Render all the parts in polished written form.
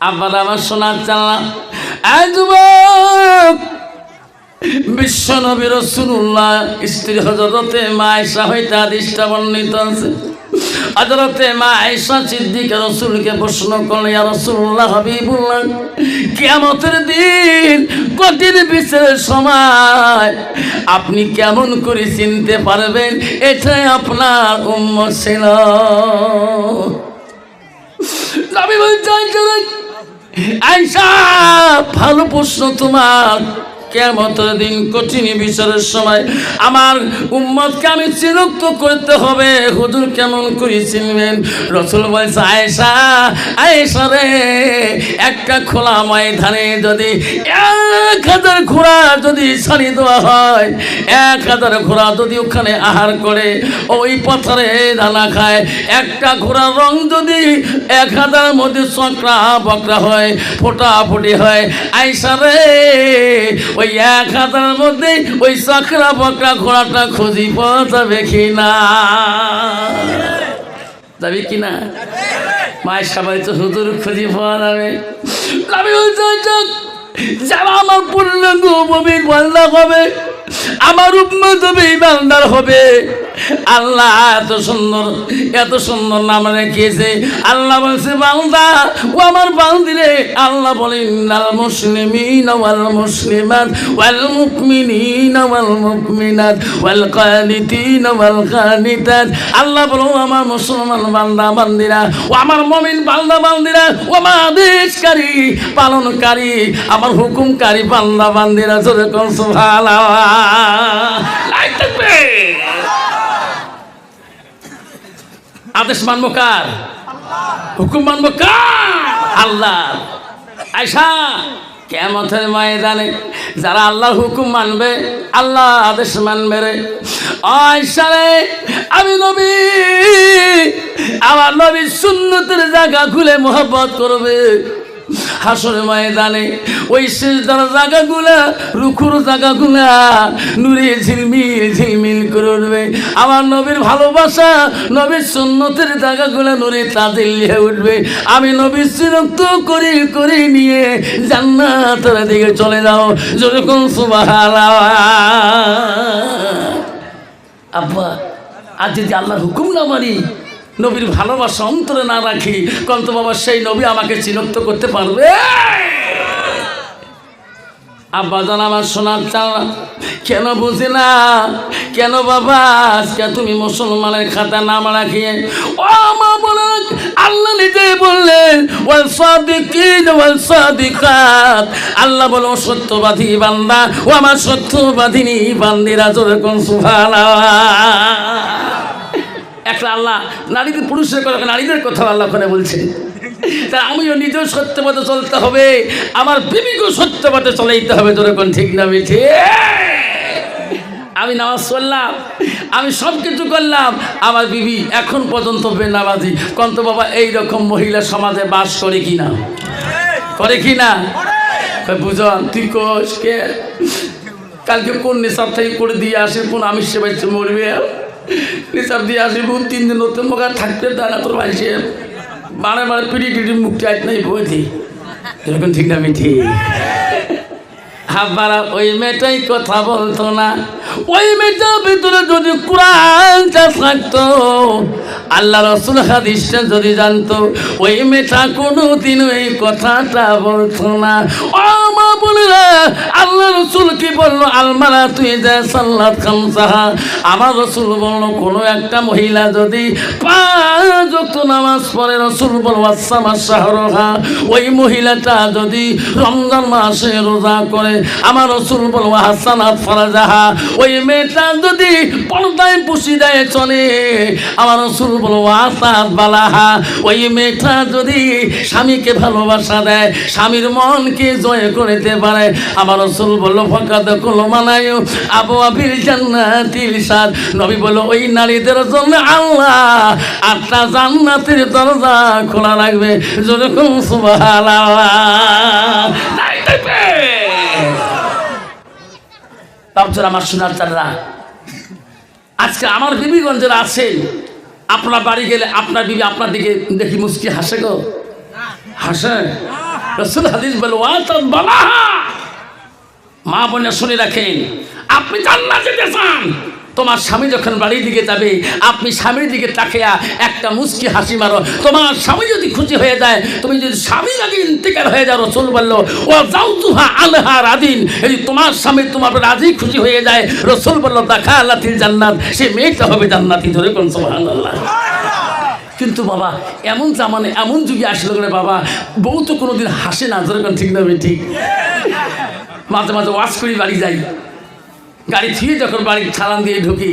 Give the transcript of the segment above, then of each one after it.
আব্বার আমার শোনার চাল্লাম যুবক, বিশ্ব নবী রাসূলুল্লাহ স্ত্রী হযরতে মা আয়েশা হইতে হাদিসটা বর্ণিত আছে। হযরতে মা আয়েশা সিদ্দিকা রাসূলকে প্রশ্ন করলেন, ইয়া রাসূলুল্লাহ হাবিবুল্লাহ, কিয়ামতের দিন কঠিন বিচারের সময় আপনি কেমন করে চিনতে পারবেন এটাই আপনার উম্মত ছিল? নবী বলছেন, আয়েশা ভালো প্রশ্ন তোমার। কিয়ামতের দিন কঠিন বিচারের সময় আমার উম্মতকে আমি চিহ্নিত করতে হবে। হুজুর কেমন করে চিনবেন? রাসূল বলছে, আয়েশা আয়েশা রে, একটা খোলা ময়দানে যদি 1000 ঘোড়া যদি ছাড়ি দেওয়া হয়, 1000 ঘোড়া যদি ওখানে আহার করে ওই পাথরে দানা খায়, একটা ঘোড়ার রং যদি 1000 মধ্যে চক্রা বকরা হয়, ফোটাফুটি হয়, আয়েশা রে ওই 1000 মধ্যে ওই চক্রা বকরা ঘোড়াটা খুঁজি পাওয়া যাবে কিনা? যাবে কিনা? মায়ের সবাই তো হুজুর খুঁজি পাওয়া যাবে। আমি যারা আমার পূর্ণাঙ্গ নবীর বান্দা হবে, আমার উম্মত হবে, বান্দার হবে। আল্লাহ এত সুন্দর নাম রেখেছে। আল্লাহ বলছে, বান্দা ও আমার বান্দিরে। আল্লাহ বলেন, ইন্নাল মুসলিমিনা ওয়াল মুসলিমাত ওয়াল মুমিনিনা ওয়াল মুমিনাত ওয়াল কানিতিনা ওয়াল কানিতাত। আল্লাহ বলো, আমার মুসলমান বান্দা বান্দিরা, ও আমার মুমিন বান্দা বান্দিরা, ও আমার আদেশকারী পালনকারী, আমার হুকুমকারী বান্দা বান্দিরা, জোরে কোন সুবহানাল্লাহ। লাইক থাকবে। আদেশ মানবো কার? হুকুম মানবো কার? আল্লাহ। আয়েশা, কিয়ামতের ময়দানে যারা আল্লাহর হুকুম মানবে, আল্লাহ আদেশ মানবে রে, আয়েশা রে, আমি নবী, আমার নবীর সুন্নতের জায়গা খুলে মহব্বত করবে। হাসরের ময়দানে ওই সিজদার জায়গাগুলা, রুকুর জায়গাগুলা নূরে ঝিলমিল ঝিলমিল করে উঠবে। আমার নবীর ভালোবাসা, নবীর সুন্নতের জায়গাগুলা নূরে তাজিল হয়ে উঠবে। আমি নবীর সিরত করে করে নিয়ে জান্নাতের দিকে চলে যাও। যেরকম সুবহানাল্লাহ। আব্বা, আজ যদি আল্লাহর হুকুম না মানি, নবীর ভালোবাসা অন্তরে না রাখি, কন্ত বাবা সেই নবী আমাকে চিহ্নিত করতে পারবে? আব্বা জান আমার শোনার চাও, কেন বুঝি না? কেন বাবা আজকে তুমি মুসলমানের খাতা নাম রাখিয়ে? ও মা বলেন, আল্লাহ নিজে বললেন, ওয়াল সাদিকিন ওয়াল সাদিকাত। আল্লাহ বলো, সত্যবাদী বান্দা ও আমার সত্যবাদিনী বান্দিরা, জোরে কোন সুবহানাল্লাহ। একটা আল্লাহ নারীদের পুরুষের কথা, নারীদের কথা আল্লাহ করে বলছেন। তা আমিও নিজেও সত্য পথে চলতে হবে, আমার বিবিকেও সত্য পথে চলাইতে হবে। যেরকম ঠিক না মিঠে? আমি নামাজ পড়লাম, আমি সব কিছু করলাম, আমার বিবি এখন পর্যন্ত বেনামাজি। কন্ত বাবা এইরকম মহিলা সমাজে বাস করে কিনা? করে কিনা? বুঝন তুই কোষ কে কালকে কোন নেশার থেকে করে দিয়ে আসে, কোন আমিষ সেবাই মরবে, নিচার দিয়ে আসিব 3 দিন নতুন মোকা থাকতে দেয় না তোর ভাইসে, বারে বারে পিড়ি টিড়ি মুখটি আজ নাই বইছি। এরকম ঠিক না মিঠি? আব্বারা ওই মেয়েটাই কথা বলতো না। ওই মেয়েটার ভিতরে যদি কোরআনটা থাকতো, আল্লাহ রাসূল হাদিসটা যদি জানতো, ওই মেয়েটা কোনোদিন এই কথাটা বলতো না। ও মা বোনেরা, আল্লাহ রাসূল কি বললো? আলমারা তুই যা সাল্লাত খামসাহা। আমার রাসূল বললো, কোনো একটা মহিলা যদি 5 ওয়াক্ত নামাজ পড়ে, রাসূল বলল ওয়াসামা শাহরহা, ওই মহিলাটা যদি রমজান মাসে রোজা করে, আমার রাসূল বলল হাসানাত ফারাজাহা, ওই মেয়েটা যদি পর্দায় পুশিদায় চলে, আমার রাসূল বলল ওয়াসাত বালাহা, ওই মেয়েটা যদি স্বামীকে ভালোবাসা দেয়, স্বামীর মনকে জয় করতে পারে, আমার রাসূল বলল ফাকাদ কুলমানায়ু আবওয়াবিল জান্নাতিল সাদ। নবী বলল, ওই নারীদের জন্য আল্লাহ 8টা জান্নাতের দরজা খোলা রাখবে। যেরকম সুবহানাল্লাহ। তারপর আমার সোনার চাররা, আজকে আমার বিবিগঞ্জের আছেন, আপনার বাড়ি গেলে আপনার বিবি আপনার দিকে দেখি মুচকি হাসে গো, হাসে। রাসূল হাদিস বলে ওয়াতাদ বালাহা, মা বোনে শুনে রাখেন, আপনি জান্নাতে যেতে চান, তোমার স্বামী যখন বাড়ির দিকে যাবে আপনি স্বামীর দিকে তাকিয়া একটা মুচকি হাসি মারো। তোমার স্বামী যদি খুশি হয়ে যায়, তুমি যদি স্বামী আগে ইন্তেকাল হয়ে যাও, রাসূল বলল ও যাউতুহা আলহা রাদিন, এই তোমার স্বামী তোমার রাজি খুশি হয়ে যায়, রাসূল বলল দাখালাতিল জান্নাত, সে মেয়েটা হবে জান্নাতি। ধরে কোন সুবহানাল্লাহ। কিন্তু বাবা এমন জামানে এমন যুগে আসলে করে বাবা বউ তো কোনোদিন হাসে না। ধরে কোন ঠিক না ঠিক? মাঝে মাঝে ওয়াশ করি বাড়ি যাই, গাড়ি থুয়ে যখন বাড়ির ছালান দিয়ে ঢুকি,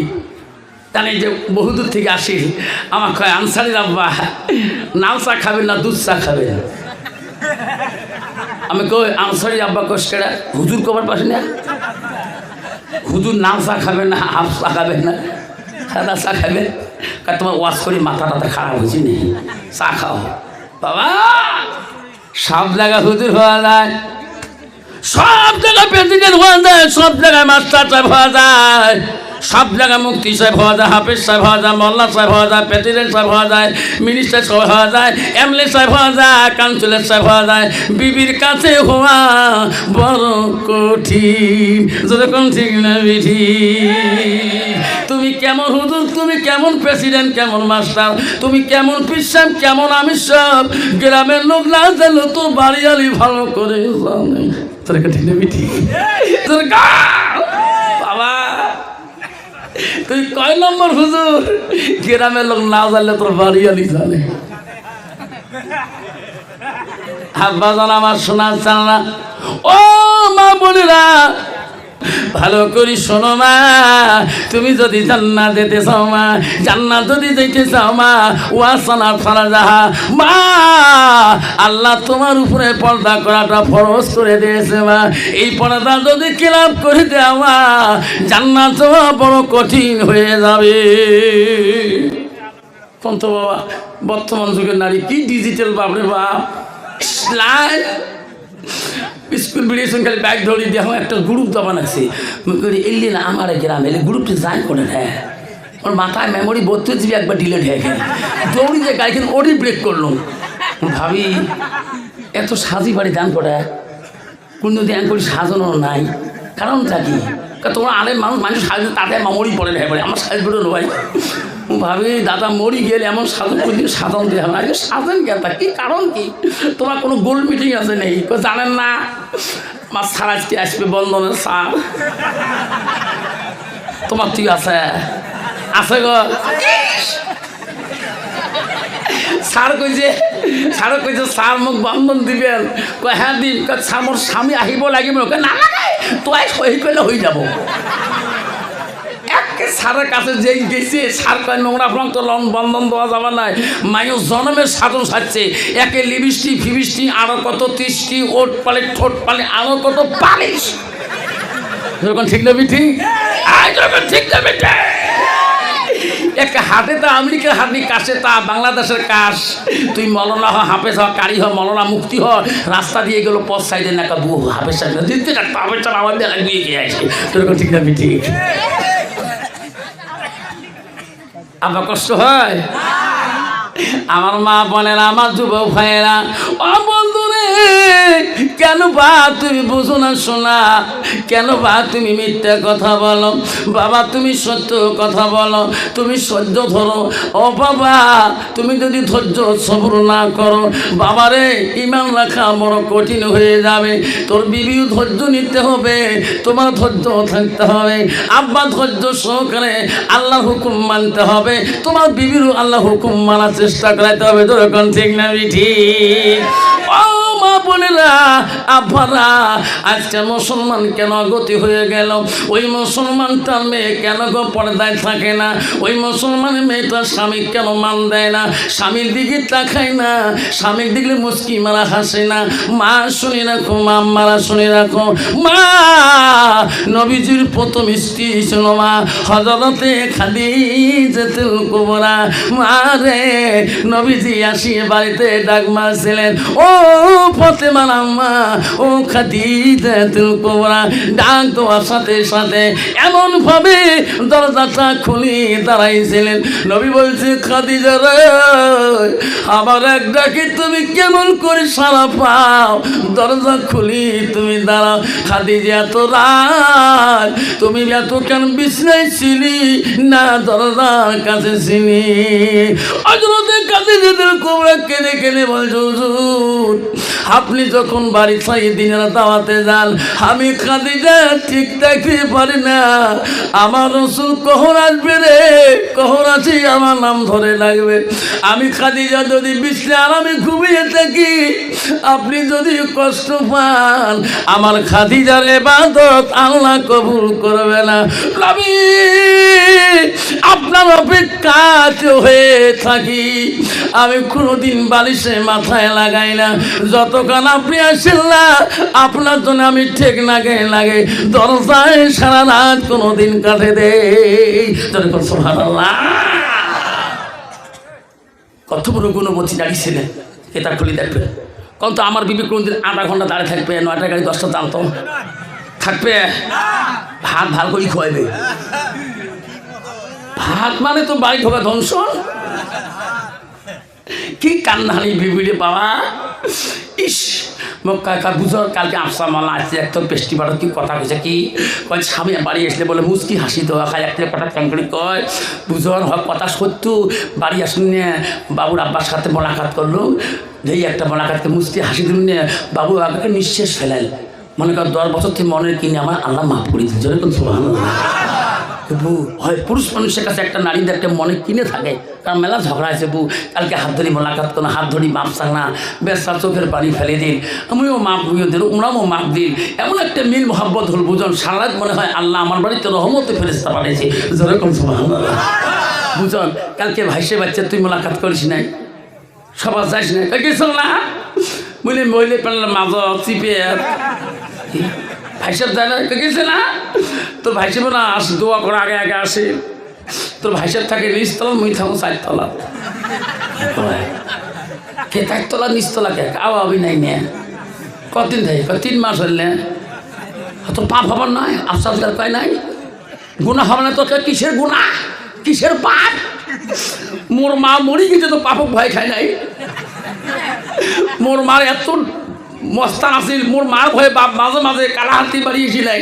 জানি যে বহুদূর থেকে আসি, আমার কয় আনসারি আব্বা লাল চা খাবেন না দুধ চা খাবেন? আমি কই আনসারি আব্বা কষ্টেরা হুজুর কবার পাশে না, হুজুর লাল চা খাবেন না হাফ চা খাবেন না সাদা চা খাবেন? তোমার ওয়াশ করি মাথা টাথা খারাপ হয়েছে নি, চা খাও। বাবা সব জায়গায় হুজুর হওয়া যায়, সব জায়গায় প্রেসিডেন্ট হওয়া যায়, সব জায়গায় মাস্টার সাহেব হওয়া যায়, সব জায়গায় মুফতি সাহেব হওয়া যায়, হাফেজ সাহেব হওয়া যায়, মোল্লা সাহেব হওয়া যায়, প্রেসিডেন্ট সাহেব হওয়া যায়, মিনিস্টার সাহেব হওয়া যায়, এমএলএ সাহেব হওয়া যায়, কাউন্সিলর সাহেব হওয়া যায়। বিবির কাছে হওয়া বড় কঠিন। যেরকম ঠিক না বিধি? তুমি কেমন হুজুর, তুমি কেমন প্রেসিডেন্ট, কেমন মাস্টার, তুমি কেমন পিসাব, কেমন আমি সব গ্রামের লোক না জানলো তোর বাড়ি আলি ভালো করে জানে। তোর ঠিক না বিধি? তোর বাবা তুই কয় নম্বর হুজুর, গ্রামের লোক না জানলে তোর বাড়ি আলি জানে। আব্বা জান আমার শোনার চাল না, ও মা বোনেরা ভালো করি শোনো মা, তুমি যদি জান্নাত যেতে চাও মা, জান্নাত যদি যেতে চাও মা, ওয়াসানাত ফারাজাহা মা, আল্লাহ তোমার উপরে পর্দা করাটা ফরজ করে দিয়েছে মা। এই পর্দা যদি খিলাফ করে দেওয়া মা, জান্নাত যাওয়া বড় কঠিন হয়ে যাবে। পন্ত বাবা বর্তমান যুগের নারী কি ডিজিটাল বাপরে বাপ, স্কুল বেরিয়েছেন খালি ব্যাগ ধরে দিয়ে আমার একটা গ্রুপ দবা নাকছে এলি না আমার গ্রামে এলে গ্রুপটি জয়েন করে নেয়, ওর মাথায় মেমোরি 32 GB একবার ডিলেট হয়ে গেল, দৌড়ি যে গাড়ি কিন্তু ওরই ব্রেক করলাম। ভাবি এত সাজি বাড়ি দান করে কোনো ধ্যান করি সাজানো নাই, কারণটা কি? তোমার আলের মানুষ সাজে তাদের মেমোরি পড়ে নেয় পড়ে, আমার সাজ বেরোনো ভাই। ভাবি দাদা মরি গেলে এমন সাধন দেওয়া হবে না, সাজেন কেন, কি কারণ কি? তোমার কোনো গোল মিটিং আছে নেই? জানেন না আমার স্যার আজকে আসবে বন্ধনের স্যার, তোমার তুই আছে আছে গো স্যার কইছে, স্যার কইছে স্যার মোক বন্ধন দিবেন, কয় হ্যাঁ দিন, স্যার মোর স্বামী আহিব লাগিব, না তোয়াই সহি করলে হয়ে যাব। স্যারের কাছে যেই গেছে স্যার কয় নোংরা ফ্রং তো বন্ধন দেওয়া যাবে না, মানুষ জন্মের সাধন সাজছে, একে লিপস্টিক ফিবিস্টিক আরো কত 30টি ওট পালে ঠোঁট পালে আরো কত পালিশ। যখন ঠিক না বিঠি? ঠিক না বিঠি? একটা হাতে তা আমেরিকার হাতি, কাশে তা বাংলাদেশের কাশ। তুই মৌলানা হ, হাফেজ হ, কারি হ, মৌলানা মুফতি হ, রাস্তা দিয়ে গেলো পথ সাইডে না বউ হাফেজ সাইড দিতে থাকতো, হাফেজ সাইড আমার বেলা দিয়ে গিয়ে আসে। তোরকম ঠিক না বিঠি? আমার কষ্ট হয়? আমার মা বোনেরা, আমার যুবক ভাইয়েরা, ও বন্ধুরে কেন বা তুমি বুঝো না শোনা, কেন বা তুমি মিথ্যা কথা বলো? বাবা তুমি সত্য কথা বলো, তুমি সহ্য ধরো। ও বাবা তুমি যদি ধৈর্য সবর না করো বাবারে ইমান রাখা বড় কঠিন হয়ে যাবে। তোর বিবিও ধৈর্য নিতে হবে, তোমার ধৈর্য থাকতে হবে। আব্বা ধৈর্য সহকারে আল্লাহর হুকুম মানতে হবে, তোমার বিবিরও আল্লাহ হুকুম মানার চেষ্টা করাইতে হবে। তোরকম ঠিক না ঠিক? ও মা বোনেরা আব্বারা, আজকে মুসলমান কেন গতি হয়ে গেল? ওই মুসলমানটার মেয়ে কেন গো পর্দায় থাকে না? ওই মুসলমানের মেয়েটার স্বামী কেন মান দেয় না? স্বামীর দিকে তাকায় না, স্বামীর দিকে মুস্কি মারা হাসে না। মা শুনে রাখো, মা মারা শুনে রাখো, মা নবীজির প্রথম স্ত্রী ছিল মা হযরতে খাদিজাতুল কুবরা। মা রে নবীজি আসিয়ে বাড়িতে ডাক মারছিলেন, ও ফাতেমা আমার আম্মা ও খাদিজাতুল কুবরা ডাক দেওয়ার সাথে সাথে এমন ভাবে দরজাটা খুলে দাঁড়াইছিলেন। নবী বলছে, খাদিজা রে, আমার এক ডাকে তুমি কেমন করে সারা পাও? দরজা খুলি তুমি দাঁড়াও। খাদিজা, এত রাত তুমি এত কেন বিছনায় ছিলি না দরজার কাছে ছিলি? হযরতে খাদিজাতুল কুবরা কেঁদে কেঁদে বলছে, হুজুর আপনি যখন বাড়ি ছাই দিনের দাওয়াতে যান, আমি খাদিজা ঠিক দেখতে পারি না আমার রাসূল কখন আসবে রে, কখন আসি আমার নাম ধরে লাগবে। আমি খাদিজা যদি বিছনায় আরামে ঘুমিয়ে থাকি, আপনি যদি কষ্ট পান, আমার খাদিজার ইবাদত আল্লাহ কবুল করবে না। নবী আপনার অপেক্ষাতে হয়ে থাকি, আমি কোনোদিন বালিশে মাথায় লাগাই না। যতক্ষণ আপনি আসেন না, আপনার জন্য আমি ঠিক লাগে দরজায় সারা রাত কোনোদিন কাটে দেই। সুবহানাল্লাহ। কত বড় গুণবতী দাঁড়িয়েছিলেন, এটা খুলে দেখবেন। কারণ তো আমার বিবি কোনদিন আধা ঘন্টা দাঁড়িয়ে থাকবে, 9টা গাড়ি 10টা জানতো থাকবে, ভাত ভাল করে খাওয়াবে। ভাত মানে তো বাড়ি ঢোকা ধ্বংসন। কি কান্নাহানি বিবিরে বাবা। ইস কাকা বুঝো, কালকে আফসা মালা আসছে, একটা পেস্টি বাড়ো কি কথা কইছে, কি কয় স্বামী বাড়ি আসলে বলে মুচকি হাসি তো খায়, একটা কথা চাঙ্কড়ি কয় বুঝোর হক কথা সত্য। বাড়ি আসুন নে, বাবুর আব্বার সাথে মোলাকাত করলো, যেই একটা মোলাকাতকে মুচকি হাসি দিল নে, বাবু আগে নিঃশ্বাস ফেলাইল। মনে কর 10 বছর থেকে মনের কিনে আমার আল্লাহ মাফ করে দিচ্ছে। যেরকম সুবহানাল্লাহ। হয় পুরুষ মানুষের কাছে একটা নারীদের একটা মনে কিনে থাকে, কারণ মেলা ঝগড়া আছে বউ, কালকে হাত ধরি মোলাকাত করো, হাত ধরি মাপ চাং না, বেশা চোখের পানি ফেলে দিন, আমিও মাপ দিল, ওনারাও মাপ দিন। এমন একটা মিল মোহাব্বত হল বুঝন, সারা মনে হয় আল্লাহ আমার বাড়িতে রহমতে ফেরেশতা পাঠিয়েছে। যেরকম সুবহানাল্লাহ। বুঝন কালকে ভাইসে বাচ্চা তুই মোলাকাত করিস নাই, সবার যাইস না, গেছ না বলে মহিলে পেলাম মাঝ চিপে ভাইসাব যায় না, গেছে না তোর ভাইসাব না আস, দোয়া করে আগে আগে আসে। তোর ভাইসাব থাকে নিচতলা, মুই থাকো 4 তলা, কে 4 তলা নিচতলা কে আওয়া আবি নাই নে, কতদিন থাকে 3 মাস হইলে তোর পাপ হবার নয়, আফসার পায় নাই, গুণা হবে না তোর, কিসের গুণা কিসের পাপ? মোর মা মরি গেছে তো পাপক ভয় খায় নাই। মোর মার এত মস্তান আছিল, মোর মার ভয়ে বাপ মাঝে মাঝে কালাহাতি বাড়িয়েছিলেন।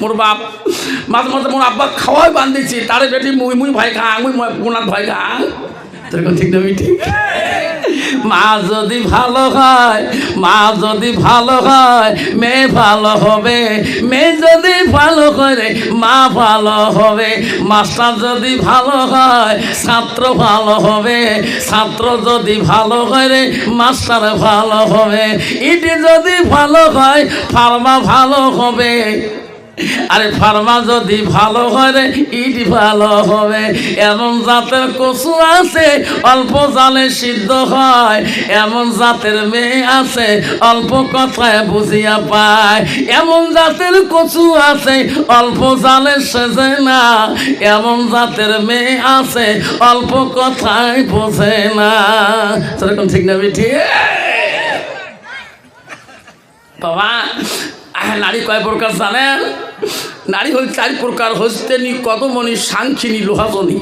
মোর বাপ মাঝে মাঝে মোর আব্বা খাওয়াই বান্ধিছি, তারে বেটি মুই ভয় খা, মুই গুণার ভয় খা। তোর ঠিক না? ঠিক। মা যদি ভালো হয়, মা যদি ভালো হয়, মেয়ে ভালো হবে, মেয়ে যদি ভালো করে মা ভালো হবে, মাস্টার যদি ভালো হয় ছাত্র ভালো হবে, ছাত্র যদি ভালো করে মাস্টার ভালো হবে, ইটি যদি ভালো হয় ফার্মা ভালো হবে, আরে ফার্মা যদি ভালো হয় রে ইটি ভালো হবে। এমন জাতের কচু আছে অল্প জালে সিদ্ধ হয়, এমন জাতের মেয়ে আছে অল্প কথায় বুঝিয়া পায়, এমন জাতের কচু আছে অল্প জালে সেজে না, এমন জাতের মেয়ে আছে অল্প কথায় বোঝে না। সেরকম ঠিক না বেটি? বাবা নারী কয় প্রকার জানেন? নারী হল 4 প্রকার, হস্তেনি, কদমনি, সাংখিনী, লোহাজনী।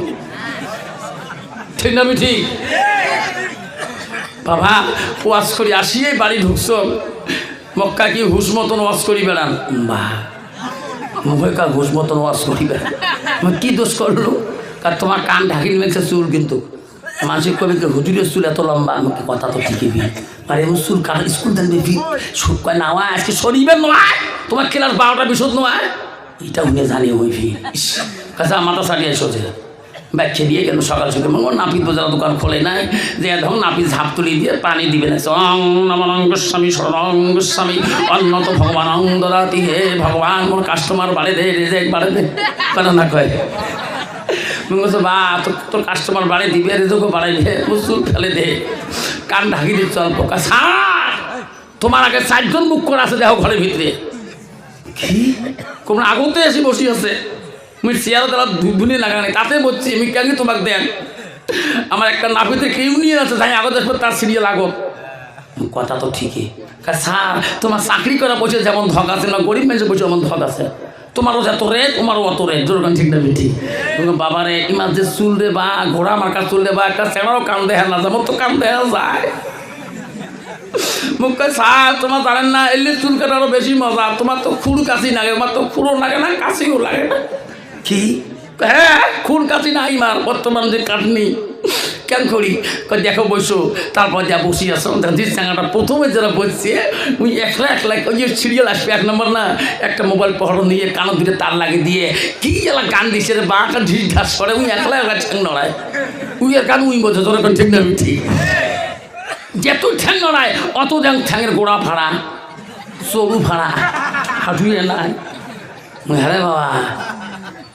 ঠিক না ঠিক? বাবা ওয়াজ করি আসিয়ে বাড়ি ঢুকছ, মক্কা কি হুস মতন ওয়াজ করি বেড়ান? বা মুখেকার হুস মতন ওয়াজ করি বেড়ান, কি দোষ করলো? কারণ তোমার কান ঢাকিল মেঘছে চুল, কিন্তু মানুষের কবি হুজুরের চুল এত লম্বা, আমাকে কথা তো ঠিকই বি আর এমন চুল কাটা স্কুল দেখবে সুখ কয় না আজকে শরীরের নয়, তোমার ক্লাস 12টা বিশদ নয়, এটা উনি জানিয়ে ওই ভি কাছে মাথা সারিয়ে এসেছে ব্যাখ্যা দিয়ে গেল। সকাল সকাল নাপিত বোঝার দোকান খোলে নাই, যে ধরুন নাপিত ঝাপ তুলি দিয়ে পানি দিবে না, গোস্বামী শরণ গোস্বামী অন্নত ভগবান অঙ্গরাতি, হে ভগবান মোর কাস্টমার বাড়ে দে, রেজেক্ট বাড়ে দে, কেন না কয় বা তোর কাস্টমার বাড়ি দিবে, রেজকও বাড়াইবে, চুল ফেলে দে, কান ঢাকি দিয়ে চল পোকা। তোমার আগে 4 জন মুখ করে আছে দেখো ঘরের ভিতরে, কি কোন আগতে এসে বসি আছে, আমি চেয়ারও তারা ধুনে লাগানি, তাতে বলছি আমি কেন তোমাকে দেন। আমার একটা নাপিতের ইউনিয়ন আছে, যাই আগত আসবে তার সিরিয়াল আগত, কথা তো ঠিকই। স্যার তোমার চাকরি করা বসে যেমন ধক আছে না, গরিব মানুষের বসে যেমন ধক আছে, তোমারও যত রেট তোমারও অত রেট, যেরকম ঠিক না ঠিক। বাবারে ইমার যে চুল দে বা ঘোড়া মার্কা চুল দে বা একটা সেনারও কান দেখা না, যেমন তো কান দেখা যায়। মুখ স্যার তোমার জানেন না, এলে চুল কাটারও বেশি মজা, তোমার তো খুর কাশি লাগে, তোমার তো খুরও লাগে না, কাশিও লাগে না। কি? হ্যাঁ, খুর কাশি না ইমার বর্তমান যে কাটনি কেন করি, দেখো বসো। তারপর যা বসি আসো, যে চাঙাটা প্রথমে যারা বসছে ওই একলা ওই যে সিরিয়াল আসবে 1 নম্বর না, একটা মোবাইল পহর নিয়ে কানো দুটো তার লাগিয়ে দিয়ে কি এলা গান দিচ্ছে রে, বাঁকা ঢিস ঢাস করে, ওই একলা ঠ্যাং নড়ায়, উই আর গান উই বোঝো, তোর ঠিক না ঠিক। যেত ঠ্যাং নড়ায় অত যেন ঠ্যাঙের গোড়া ফাড়া, চরু ফাড়া, হাঁটুয়ে নাই। হ্যাঁ রে বাবা,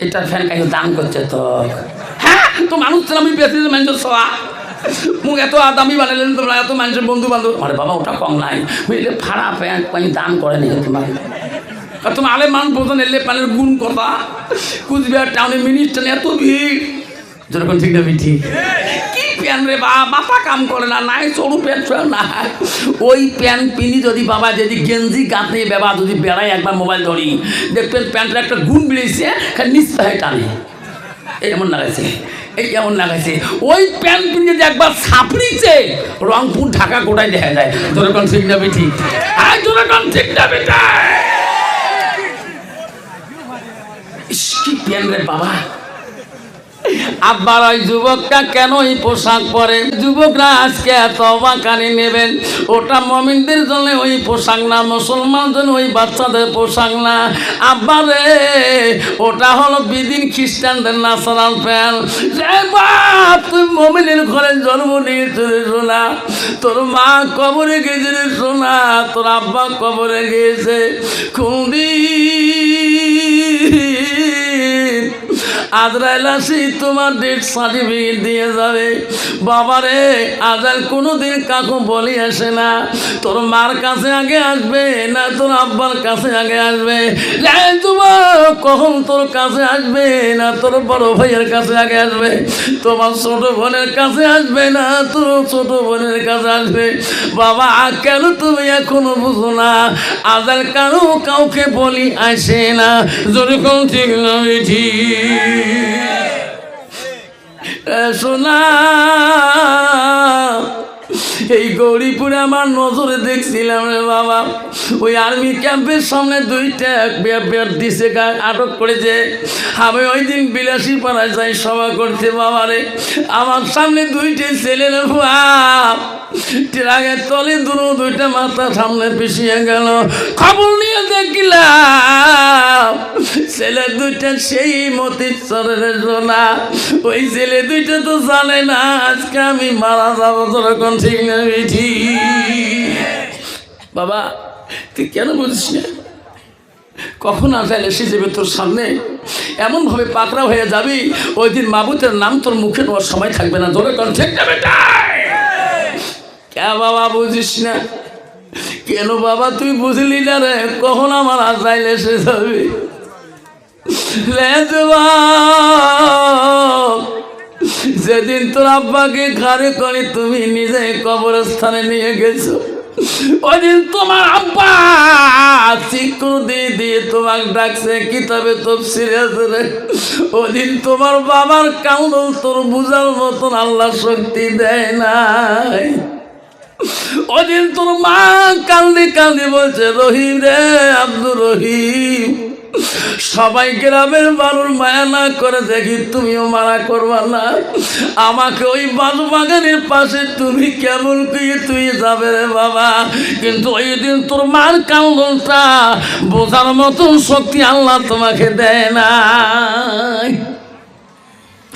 এটার ফ্যান কাকে দান করছে তো? হ্যাঁ, তো মানুষ আমি বেশি মানুষের সবা মুখ এত দামি বানালেন তোমরা, এত মানুষের বন্ধু বান্ধব। আরে বাবা ওটা কম নাই, বুঝলে ফাড়া প্যান্ট আমি দান করে নি তোমার। তোমার আলে মান বোঝেন, এলে প্যানের গুণ কথা। কুচবিহার টাউনে মিনিস্টার এত ভিড়, যেরকম ঠিক না ঠিক। কি প্যান রে বা, মাথা কাম করে না, নাই সরু প্যান্ট না, ওই প্যান্ট পিনি যদি বাবা যদি গেঞ্জি গাঁথে বাবা যদি বেড়াই একবার মোবাইল ধরি দেখবেন প্যান্টের একটা গুণ বেরিয়েছে, নিশ্চয় টানে এমন লাগাইছে, এই এমন লাগাইছে। ওই প্যান্ট পিনি যদি একবার ছাপড়িছে রংপুর ঢাকা গোটায় দেখা যায়, যেরকম ঠিক না ঠিক। আর যেরকম ঠিক না বেটা, কি প্যান রে বাবা। আব্বার ওই যুবকটা কেন এই পোশাক পরে? যুবকরা আজকে এত বাঁকানি নেবেন, ওটা মমিনদের জন্য ওই পোশাক না, মুসলমানদের ওই বাচ্চাদের পোশাক না। আব্বারে ওটা হলো বিদিন খ্রিস্টানদের ন্যাশনাল প্যান্ট। বাপ তুই মমিনের ঘরে জন্ম নিয়েছিস শোনা, তোর মা কবরে গেছে রে শোনা, তোর আব্বা কবরে গিয়েছে, খুবই আজরাইল আসি তোমার ডেট সার্টিফিকেট দিয়ে যাবে। বাবারে আজরাইল কোনোদিন কাকু বলি আসে না, তোর মার কাছে আগে আসবে না তোর আব্বার কাছে আগে আসবে, কখন তোর কাছে আসবে না তোর বড় ভাইয়ের কাছে আগে আসবে, তোমার ছোট বোনের কাছে আসবে না তোর ছোট বোনের কাছে আসবে। বাবা কেন তুমি এখনো বুঝো না, আজরাইল কেন কাউকে বলি আসে না, যেরকম ঠিক না ঠিক। শোনা এই গৌরীপুরে আমার নজরে দেখছিলাম রে বাবা, ওই আর্মি ক্যাম্পের সামনে 2টা দিছে আটক করেছে। আমি ওই দিন বিলাসী পাড়ায় যাই সভা করতে, বাবারে আমার সামনে 2টে ছেলের বাপ ট্রাকের তলে 2টা মাথা সামনে পিছিয়ে গেল। খবর নিয়ে দেখলাম ছেলে 2টা সেই মতিচরের জোনা, ওই ছেলে 2টা তো জানে না আজকে আমি মারা যাবো, যখন ঠিক না ঠিক। বাবা তুই কেন বলছিস না, কখন আজাইল এসে যাবে তোর সামনে, এমনভাবে পাকড়া হয়ে যাবি, ওই দিন মাবুতের নাম তোর মুখে নেওয়ার সময় থাকবে না, জোরে কন ঠিক যাবে। কে বাবা বুঝিস না কেন? বাবা তুই বুঝলি না রে, কখন আমার আজাইল এসে যাবে। যেদিন তোর আব্বাকে ঘরে করে তুমি নিজে কবরস্থানে নিয়ে গেছো, ওই দিন তোমার আব্বা চিকু দিয়ে তোমাকে ডাকছে কিতাবে তাফসীরে আছে রে, ওই দিন তোমার বাবার কান্দন তোর বুঝার মতন আল্লাহ শক্তি দেয় নাই। ওই দিন তোর মা কান্দি কান্দি বলছে, রহিম রে আব্দুর রহিম, সবাই গ্রামের মানুষ মায়া না করে দেখি তুমিও মারা করবা না, আমাকে ওই বাগানের পাশে তুমি কেমন দিয়ে তুই যাবে রে বাবা। কিন্তু ওই দিন তোর মার কান্দনটা বোঝার মতন শক্তি আল্লাহ তোমাকে দেয় না।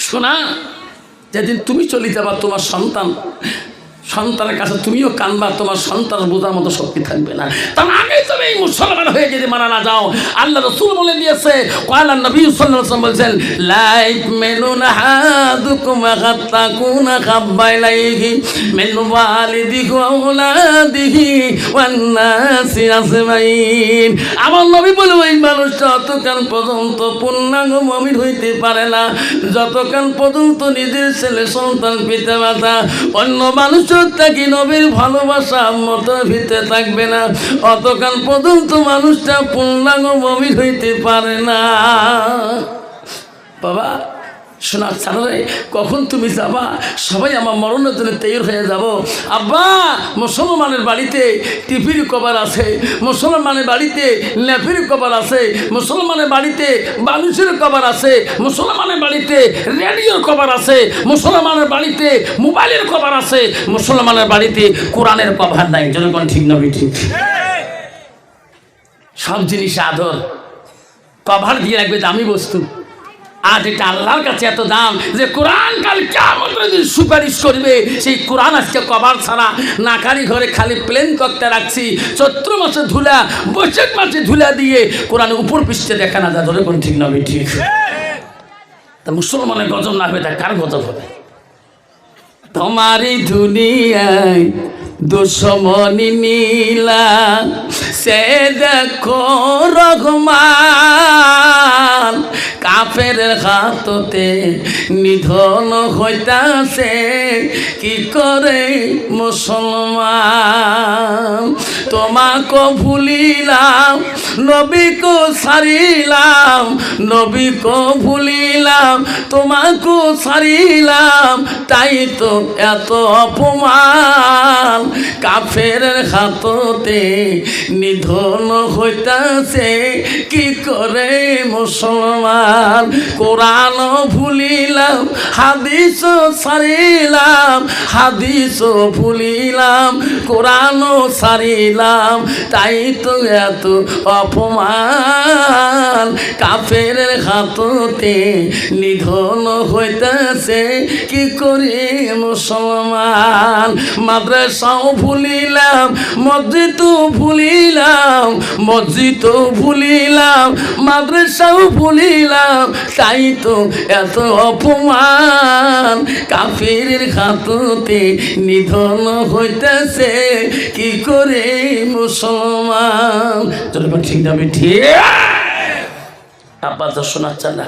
শোনা, যেদিন তুমি চলে যাবা তোমার সন্তানের কাছে তুমিও কানবা, তোমার সন্তান বোঝার মতো শক্তি থাকবে না। তার আগে তুমি এই মুসলমান হয়ে যদি মারা না যাও, আল্লাহ রাসূল বলে দিয়েছে, ক্বালা নবী সাল্লাল্লাহু আলাইহি ওয়াসাল্লাম বলেছেন, লা ইউমিনুন আহাদুকুম হাত্তা কুনা হাব্বা ইলাইহি মিন ওয়ালিদিহি ওয়া আওলাদিহি ওয়ান নাসি আজমাইন। আমার নবী বলে ওই মানুষটা যতক্ষণ পর্যন্ত পূর্ণাঙ্গ মুমিন হইতে পারে না, যতক্ষণ পর্যন্ত নিজের ছেলে সন্তান পিতা মাতা অন্য মানুষ বছর থাকি নবীর ভালোবাসা মতো ভিতরে থাকবে না, অতকাল পর্যন্ত মানুষটা পূর্ণাঙ্গ মুমিন হইতে পারে না। বাবা শোনা চালারে, কখন তুমি যাবা? সবাই আমার মরণের জন্য তৈরি হয়ে যাব। আব্বা, মুসলমানের বাড়িতে টিভির কভার আছে, মুসলমানের বাড়িতে ল্যাপের কভার আছে, মুসলমানের বাড়িতে বালুচের কভার আছে, মুসলমানের বাড়িতে রেডিওর কভার আছে, মুসলমানের বাড়িতে মোবাইলের কভার আছে, মুসলমানের বাড়িতে কোরআনের কভার নাই। জনগণ ঠিক নবী ঠিক? সব জিনিস আদর, কভার দিয়ে রাখবে দামি বস্তু। আজ এটা আল্লাহর কাছে এত দাম যে কোরআন কাল কিয়ামতের দিন সুপারিশ করবে। সেই কোরআন আজকে কভার ছাড়া নাকারি ঘরে খালি প্লেন তক্তা রাখছি, চৈত্র মাসে ধুলা, বৈশাখ মাসে ধুলা দিয়ে কোরআনের উপর পৃষ্ঠে দেখা না যায়। ধরে কোন ঠিক নবী ঠিক? তা মুসলমানের গজব না হবে, তা কার গজব হবে? তোমারই দুনিয়ায় দুশ্মনী নীলা সে দেখো রহমান, কাফের হাততে নিধন হইতাছে কি করে মুসলমান। তোমাকে ভুলিলাম, নবীকে ছাড়িলাম, নবীকে ভুলিলাম, তোমাকে ছাড়িলাম, তাই তো এত অপমান। কাফের হাততে নিধন হইতাছে কি করে মুসলমান। কোরআন ভুলিলাম, হাদিস ছাড়িলাম, হাদিস ভুলিলাম, কোরআন ছাড়িলাম, তাই তো এত অপমান। কাফের হাততে নিধন হইতাছে কি করে মুসলমান। মাদ্রাসাও ভুলিলাম, মসজিদও ভুলিলাম, মসজিদও ভুলিলাম, মাদ্রাসাও ভুলিলাম, তাই তো এত অপমান। কাফের হাততে নিধন হইতেছে কি করে মুসলমান। ঠিক যাবে ঠিক? আব্বা তো শোনাচ্ছেন না,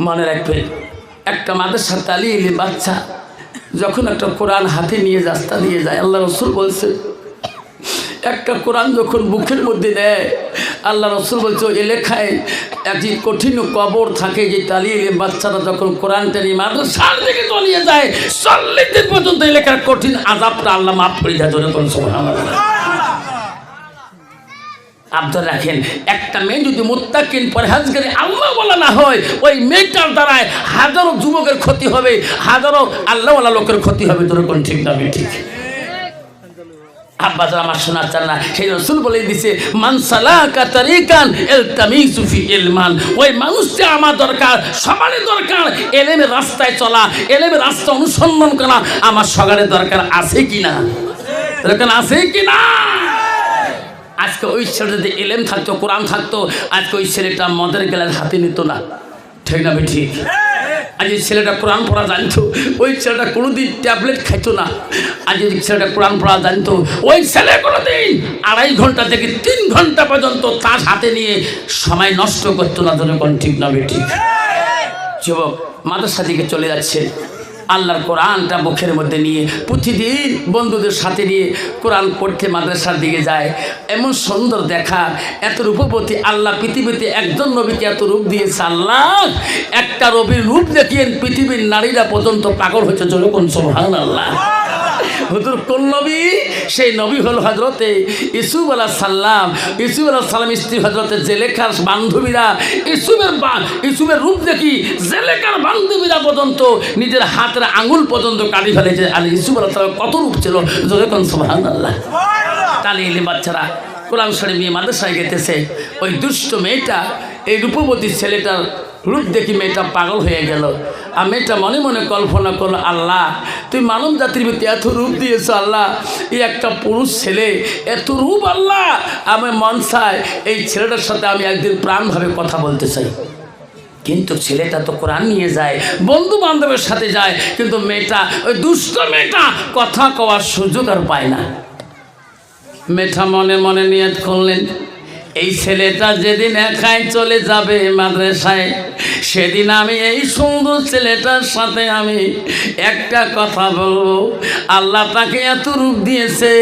মনে রাখবেন একটা মাদ্রাসার তালিম বাচ্চা যখন একটা কোরআন হাতে নিয়ে রাস্তা দিয়ে যায়, আল্লাহ রসুল বলছে একটা কোরআন যখন বুকের মধ্যে দেয়, আল্লাহ রসুল বলছে এলাকায় একটি কঠিন কবর থাকে, যে তালিয়ে বাচ্চারা যখন কোরআনটা নিয়ে মাদ্রাসার দিকে তলিয়ে যায় 40 দিন পর্যন্ত এলাকার কঠিন আযাবটা আল্লাহ মাফ করে দেয়। জোরে বলুন সুবহানাল্লাহ। আবদার রাখেন, একটা মেয়ে যদি মুত্তাকিন পরহেজগারি আল্লাহ বলা না হয়, ওই মেয়েটার দ্বারায় হাজারো যুবকের ক্ষতি হবে, হাজারো আল্লাহওয়ালা লোকের ক্ষতি হবে। তোর কোন ঠিক না ঠিক? আব্বা যারা আমার শোনার চান না, সেই রসুল বলে দিছে মান সালাকা তারিকান ইলতামিসু ফি ইলমান। ওই মানুষটা আমার দরকার, সবারই দরকার এলেমের রাস্তায় চলা, এলেমের রাস্তা অনুসন্ধান করা। আমার সকালের দরকার আছে কিনা? দরকার আছে কিনা? আজকে ওই ছেলেটাতে এলেম থাকতো, কোরআন থাকতো, আজকে ওই ছেলেটা মদের গেলার হাতে নিত না। ঠিক না ঠিক? আজ এই ছেলেটা কোরআন পড়া জানতো, ওই ছেলেটা কোনোদিন ট্যাবলেট খাইতো না। আজ এই ছেলেটা কোরআন পড়া জানতো, ওই ছেলে কোনোদিন 2.5 ঘন্টা থেকে 3 ঘন্টা পর্যন্ত তার হাতে নিয়ে সময় নষ্ট করতো না। জনগণ ঠিক না ঠিক? যুবক মাদ্রাসা দিকে চলে যাচ্ছে, আল্লাহর কোরআনটা মুখের মধ্যে নিয়ে প্রতিদিন বন্ধুদের সাথে নিয়ে কোরআন পড়তে মাদ্রাসার দিকে যায়। এমন সুন্দর দেখা, এত রূপবতী আল্লাহ পৃথিবীতে একজন নবীকে এত রূপ দিয়েছে। আল্লাহ একটা নবীর রূপ দেখিয়ে পৃথিবীর নারীরা পর্যন্ত পাগল হয়েছে। যখন সুবহানাল্লাহ। হুজুর কোন নবী? সেই নবী হল হজরতে ইউসুফ আলাইহিস সালাম। ইউসুফ আলাইহিস সালাম স্ত্রী হজরতে জেলেখার বান্ধবীরা ইউসুফের রূপ দেখি জেলেখার বান্ধবীরা পর্যন্ত নিজের হাতের আঙুল পর্যন্ত কাটি ফেলেছে। আর ইউসুফ আলাইহিস সালাম কত রূপ ছিল। যখন সুবহানাল্লাহ। তাহলে এলে বাচ্চারা কোরআন শরীফ নিয়ে মাদ্রাসায় গেতেছে, ওই দুষ্ট মেয়েটা এই রূপবতী ছেলেটার রূপ দেখি মেয়েটা পাগল হয়ে গেল। আর মেয়েটা মনে মনে কল্পনা করলো, আল্লাহ তুই মানব জাতির ভিতরে এত রূপ দিয়েছ, আল্লাহ এই একটা পুরুষ ছেলে এত রূপ, আল্লাহ আমার মন চায় এই ছেলেটার সাথে আমি একদিন প্রাণভাবে কথা বলতে চাই। কিন্তু ছেলেটা তো কোরআন নিয়ে যায়, বন্ধু বান্ধবের সাথে যায়, কিন্তু মেয়েটা ওই দুষ্ট মেয়েটা কথা কওয়ার সুযোগ আর পায় না। মেয়েটা মনে মনে নিয়ত করলেন, এই ছেলেটা যেদিন একাই চলে যাবে মাদ্রাসায়, সেদিন আমি এই সুন্দর ছেলেটার সাথে আমি একটা কথা বলবো, আল্লাহ তাকে এত রূপ দিয়েছে,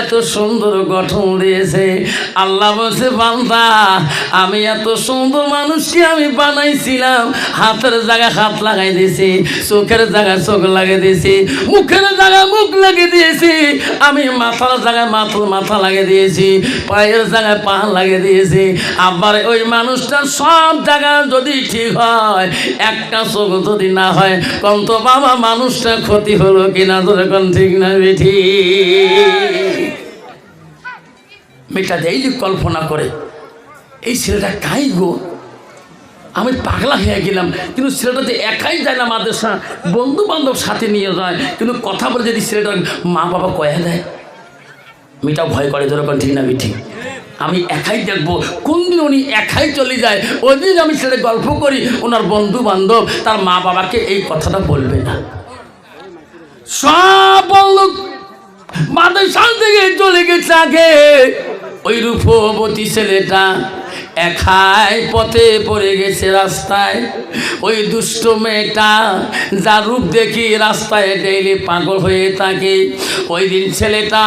এত সুন্দর গঠন দিয়েছে। আল্লাহ বলছে, বান্দা আমি এত সুন্দর মানুষকে আমি বানাইছিলাম, হাতের জায়গায় হাত লাগাই দিয়েছি, চোখের জায়গায় চোখ লাগিয়ে দিয়েছি, মুখের জায়গায় মুখ লাগিয়ে দিয়েছি, আমি মাথার জায়গায় মাথা লাগিয়ে দিয়েছি, পায়ের জায়গায় পা লাগিয়ে দিয়েছি। আবার ওই মানুষটার সব জায়গা যদি ঠিক হয়, একটা চোখ যদি না হয়, কম তো বাবা মানুষটা ক্ষতি হলো কিনা, তোর এখন ঠিক না বেঠি? মেয়েটা এই যে কল্পনা করে, এই ছেলেটা কাই গো, আমি পাগলা হয়ে গেলাম। কিন্তু ছেলেটা যে একাই যায় না মাদ্রাসা, বন্ধু বান্ধব সাথে নিয়ে যায়, কিন্তু কথা বলে যদি ছেলেটার মা বাবা কয়া দেয়, মেয়েটাও ভয় করে, যেরকম ঠিক না বেঠি? আমি একাই দেখবো, কোন দিন উনি একাই চলে যায়, ওই দিন আমি ছেলে গল্প করি, ওনার বন্ধু বান্ধব তার মা বাবাকে এই কথাটা বলবে না। সব বন্ধু মাদ্রাসা থেকে চলে গেছে আগে। ওই রূপবতী ছেলেটা একাই পথে পড়ে গেছে রাস্তায়। ওই দুষ্ট মেয়েটা যার রূপ দেখি রাস্তায় ডেইলি পাগল হয়ে থাকে, ওই দিন ছেলেটা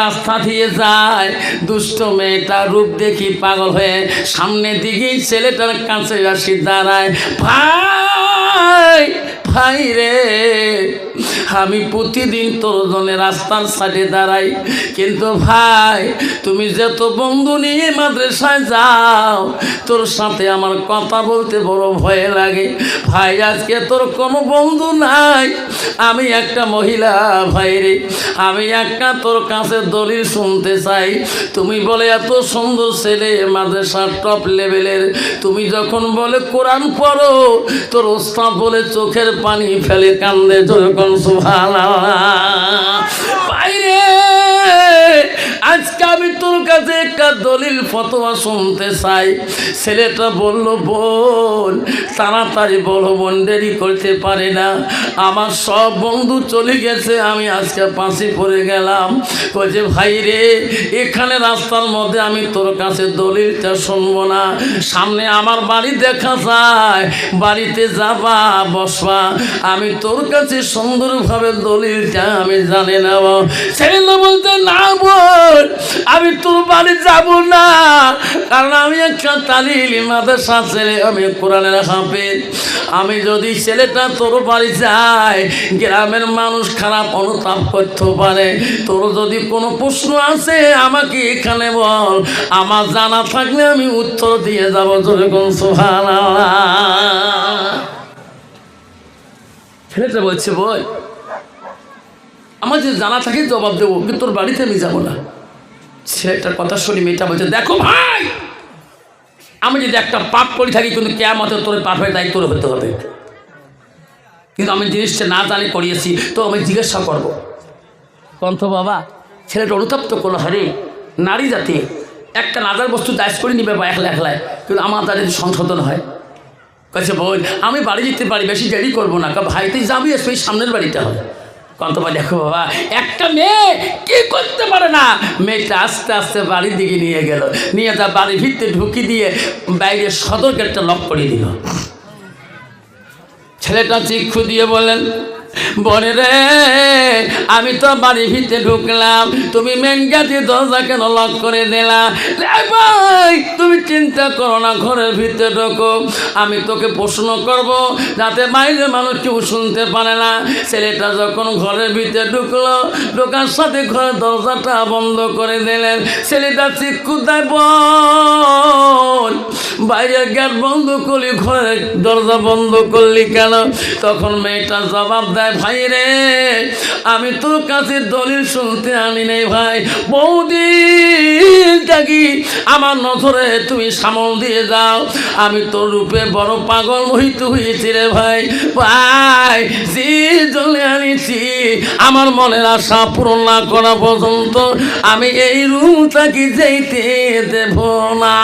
রাস্তা দিয়ে যায়, দুষ্ট মেয়েটা রূপ দেখি পাগল হয়ে সামনের দিকেই ছেলেটার কাছে আসি দাঁড়ায়। ভাই ভাই রে, আমি প্রতিদিন তোর জন্য রাস্তার সাইডে দাঁড়াই, কিন্তু ভাই তুমি যত বন্ধু নিয়ে মাদ্রাসায় যাও, তোর সাথে আমার কথা বলতে বড় ভয় লাগে। ভাই আজকে তোর কোনো বন্ধু নাই, আমি একটা মহিলা ভাই রে, আমি একটা তোর কাছে দলিল শুনতে চাই। তুমি বলে এত সুন্দর ছেলে, মাদ্রাসার টপ লেভেলের, তুমি যখন বলে কোরআন পড়ো, তোর ওস্তাদ বলে চোখের পানি ফেলে কান্দে, যখন বাইরে আজকে আমি তোর কাছে একটা দলিল ফতোয়া শুনতে চাই। ছেলেটা বলল, বোন তাড়াতাড়ি বলো, বোন দেরি করতে পারে না, আমার সব বন্ধু চলে গেছে, আমি আজকে পাশে পড়ে গেলাম। বলছে ভাই রে, এখানে রাস্তার মধ্যে আমি তোর কাছে দলিলটা শুনবো না, সামনে আমার বাড়ি দেখা যায়, বাড়িতে যাবা বসবা, আমি তোর কাছে সুন্দরভাবে দলিলটা আমি জানি না। ছেলে বলতে, না বোন আমি তোর বাড়ি যাব না, কারণ আমি একটা তালিম মাদ্রাসা ছেলে, আমি কোরআনের হাফেজ। আমি যদি ছেলেটা তোর বাড়ি যায়, গ্রামের মানুষ খারাপ অনুতাপ করতে পারে, তোর যদি কোনো প্রশ্ন আছে আমাকে এখানে বল, আমার জানা থাকলে আমি উত্তর দিয়ে যাবো। যেরকম সুবহানাল্লাহ। ছেলেটা বলছে, বই আমার যে জানা থাকে জবাব দেবো, কিন্তু তোর বাড়িতে আমি যাবো না। ছেলেটার কথা শুনি মেয়েটা বলছে, দেখো ভাই, আমি যদি একটা পাপ করে থাকি, কিন্তু কিয়ামতে তোর পাপের দায়িত্ব হতে হবে, কিন্তু আমি জিনিসটা না জানি করিয়েছি, তো আমি জিজ্ঞাসা করবো। কন্ত বাবা ছেলেটা অনুতপ্ত করলো, হরে নারী জাতি একটা নাজার বস্তু দায়স করে নিবে বা একলায়, কিন্তু আমার তাদের সংশোধন হয়। কাছে বল আমি বাড়ি যেতে পারি, বেশি দেরি করবো না, ভাই তুই যাবি, সেই সামনের বাড়িটা হয়। কন্তবা দেখো বাবা, একটা মেয়ে কি করতে পারে না, মেয়েটা আস্তে আস্তে বাড়ির দিকে নিয়ে গেল, নিয়ে যা বাড়ির ভিতরে ঢুকি দিয়ে বাইরে সদর গেটটা লক করে দিল। ছেলেটা চিক্ষু দিয়ে বলেন, বলে রে আমি তো বাড়ির ভিতরে ঢুকলাম, তুমি মেন গেটে দরজা কেন লক করে দিলা? ভাই তুমি চিন্তা করো না, ঘরের ভিতরে ঢোকো, আমি তোকে প্রশ্ন করব যাতে বাইরের মানুষ কেউ শুনতে পারে না। ছেলেটা যখন ঘরের ভিতরে ঢুকলো, ঢোকার সাথে ঘরের দরজাটা বন্ধ করে দিলেন। ছেলেটা চিক্ষু দেয়, বোন বাইরের গেট বন্ধ করলি, ঘরের দরজা বন্ধ করলি কেন? তখন মেয়েটা জবাব দেয়, ভাই রে আমি তোর কাছে দলিল শুনতে আনি নাই ভাই, বহুদিন থাকি আমার নজরে তুমি সামল দিয়ে যাও, আমি তোর রূপে বড় পাগল মোহিত হয়েছি রে ভাই। ভাই যে জন্য আনিছি, আমার মনের আশা পূরণ না করা পর্যন্ত আমি এই রূপ থাকি যেতে দেব না।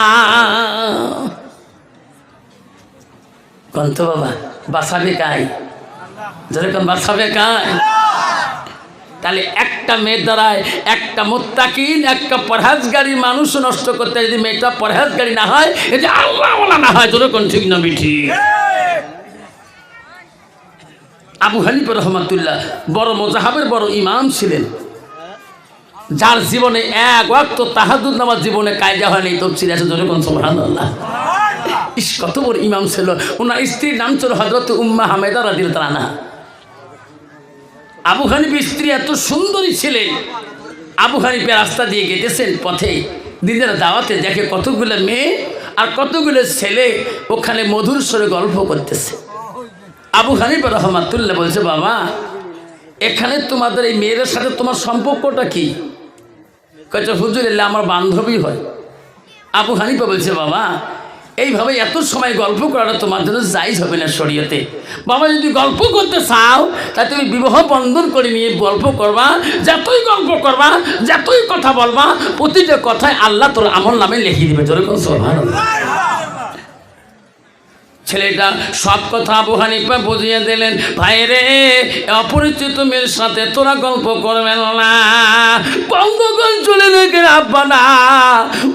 কন্ত বাবা বাঁচাবে কাই, যেরকম বাঁচাবে কাই। তাহলে একটা মেয়ের দ্বারায় একটা মুত্তাকিন, একটা পরহেজগারী মানুষ নষ্ট করতে, যদি মেয়েটা পরহেজগারী না হয়, এই যে আল্লাহওয়ালা না হয়, তোর কোন ঠিক না বিঠি। আবু হানিফা রহমাতুল্লাহ বড় মুজাহাবের বড় ইমাম ছিলেন, যার জীবনে এক ওয়াক্ত তাহাজ্জুদ নামাজ জীবনে কায়দা হয়নি, তফসির আছে, জোরে কোন সুবহানাল্লাহ। ইস, কত বড় ইমাম ছিল। ওনার স্ত্রীর নাম ছিল হযরত উম্মে হামেদা রাদিয়াল্লাহু আনহা। আবু হানিফার স্ত্রী এত সুন্দরী ছিলেন, আবু হানিফা রাস্তা দিয়ে গেতেছেন, পথে দিনের দাওয়াতে দেখে কতগুলো মেয়ে আর কতগুলো ছেলে ওখানে মধুর স্বরে গল্প করতেছে। আবু হানিফা রহমাতুল্লাহ বলছে, বাবা এখানে তোমাদের এই মেয়েদের সাথে তোমার সম্পর্কটা কি? কয়েছে, হুজুর এলে আমার বান্ধবী হয়। আবু হানিফা বলছে, বাবা এইভাবে এত সময় গল্প করাটা তোমার জন্য জায়েজ হবে না শরীয়তে। বাবা যদি গল্প করতে চাও তা তুমি বিবাহ বন্ধন করে নিয়ে গল্প করবা, যতই গল্প করবা, যতই কথা বলবা, প্রতিটা কথায় আল্লাহ তোর আমল নামে লিখে দিবে। জোরে কোন সুবহানাল্লাহ। ছেলেটা সব কথা আবু হানিফা বুঝিয়ে দিলেন, ভাই রে অপরিচিত মেয়ের সাথে তোরা গল্প করবেন না, বন্ধুগণ চলে গেলে আব্বা না,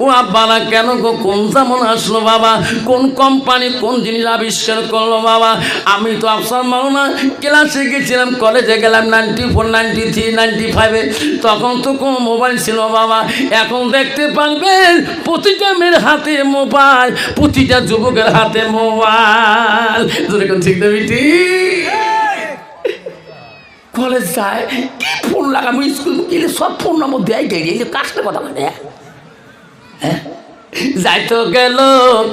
ও আব্বা না কেন গো, কোন যেমন আসলো বাবা, কোন কোম্পানি কোন জিনিস আবিষ্কার করলো বাবা, আমি তো আফসার মাওলানা ক্লাসে গেছিলাম, কলেজে গেলাম 94, 93, 95-এ, তখন তো কোনো মোবাইল ছিল বাবা, এখন দেখতে পারবেন প্রতিটা মেয়ের হাতে মোবাইল, প্রতিটা যুবকের হাতে মোবাইল। ঠিক না বেটি? কলেজ যায় কি ফোন লাগাবো, স্কুল গেলে সব ফোন নম্বর দেয় গেলে কার সাথে কথা বলে, হ্যাঁ যাইতো গেল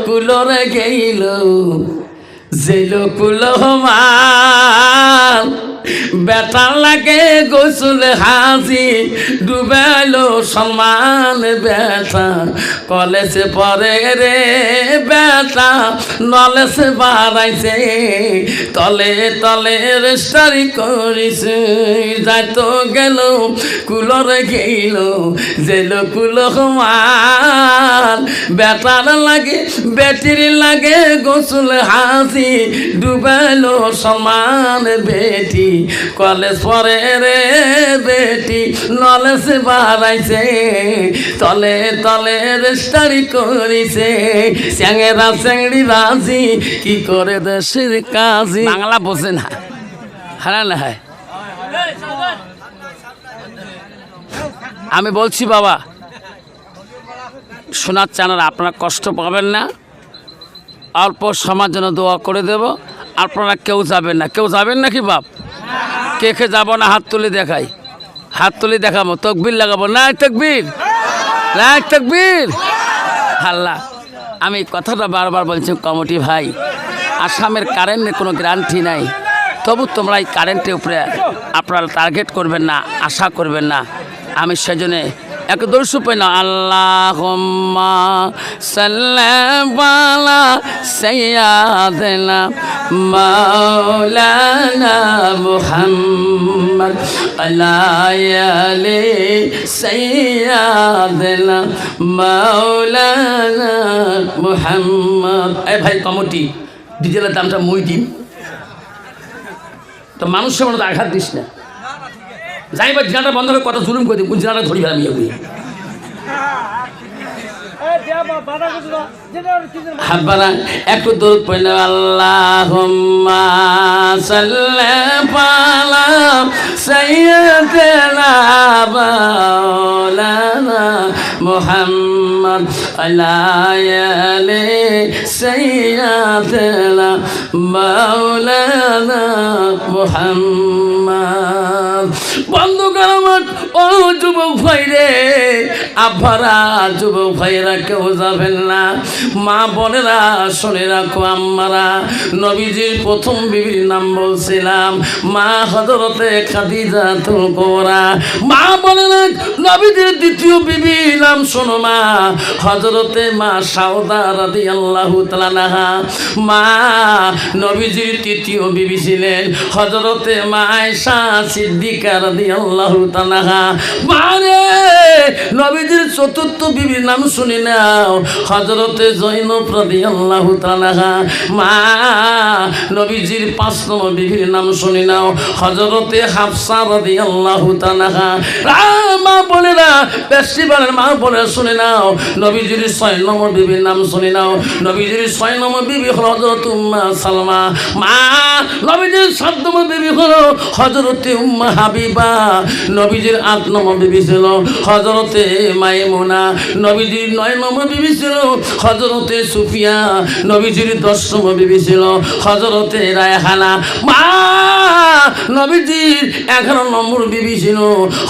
কুলরে গেল জেল কুলমান, বেটার লাগে গোসল হাজি ডুবেলো সম্মান, বেটা কলেজে পড়ে রে বেটা নলেজে বাড়াইছে, তলে তলে রেস্টারি করিছে, যাইতো গেল কুলরে গেল জেল কুলমান, বেটার লাগে বেটির লাগে গোসল হাজি ডুবেলো সম্মান, বেটি কলেজ পড়ে রে বেটি নলেজ বাড়াইছে, তলে তলে রেস্টারি করিছে, স্যাংরা স্যাংড়ি রাজি কি করে দেশের কাজী। বাংলা বোঝে না, হ্যাঁ না হয়। আমি বলছি বাবা শোনার চানার আপনারা কষ্ট পাবেন না, অল্প সময়ের জন্য দোয়া করে দেব, আপনারা কেউ যাবেন না, কেউ যাবেন নাকি বাপ? কে কে যাবো না হাত তুলে দেখাই, হাত তুলে দেখাবো, তকবীর লাগাবো, না তকবীর, না তকবীর। আল্লাহ, আমি কথাটা বারবার বলছি কমিটি ভাই, আসামের কারেন্টের কোনো গ্যারান্টি নাই, তবু তোমরা এই কারেন্টের উপরে আপনারা টার্গেট করবেন না, আশা করবেন না। আমি সেজন্য এক দর্শু পাই না, আল্লাহুম্মা সাল্লি আলা সাইয়্যিদিনা মাওলানা মুহাম্মদ আলা আলি সাইয়্যিদিনা মাওলানা মুহাম্মদ। এই ভাই কমিটি ডিজেলের দামটা মই দিন তো, মানুষের মনে আঘাত দিস না, যাইবার জিনাটা বন্ধ করে কত জুলুম করে দিই, জিনাটা ধরি ফেলাম ইয়ে হাব্বানা একটু দূর পড়লে, আল্লাহুম্মা সাল্লি আলা সাইয়্যিদিনা মাওলানা মুহাম্মদ আলা আলি সাইয়্যিদিনা মাওলানা মুহাম্মদ। বন্ধুগণ আমার, ও যুবক ভাই রে, আব্বারা যুবক ভাইরা কেউ যাবেন না, মা বোনেরা শুনে রাখো, আম্মারা নবীজির প্রথম বিবির নাম বলছিলাম মা হযরতে খাদিজাতুল কুবরা, মা বোনেরা নবীজির দ্বিতীয় বিবির নাম শোনো মা হযরতে মা সাউদা রাদিয়াল্লাহু তাআলা আনহা, মা নবীজির তৃতীয় বিবি ছিলেন হযরতে মা আয়েশা সিদ্দিকা রাদিয়াল্লাহু তাআলা। মানে নবীজির চতুর্থ বিবির নাম শুনি নাও, হযরতে জয়নব রাদিয়াল্লাহু তাআলা। মা নবীজির 5 নম্বর বিবির নাম শুনি নাও, হযরতে হাফসা রাদিয়াল্লাহু তাআলা। মা বলে না, বেশিবারের মা বলে শুনে নাও, নবীজির 6 নম্বর বিবির নাম শুনি নাও, নবীজির 6 নম্বর বিবি হলো হযরত উম্মে সালমা। মা নবীজির 7 নম্বর বিবি হলো হযরতে উম্মে হাবিবা। নবীজির 8 নম্বর বিবি ছিল হযরতে মাইমুনা। নবীজির 9 নম্বর বিবি ছিল হযরতে সুফিয়া। নবীজির 10 নম্বর বিবি ছিল হযরতে রায়হানা। মা নবীজির 11 নম্বর বিবি ছিল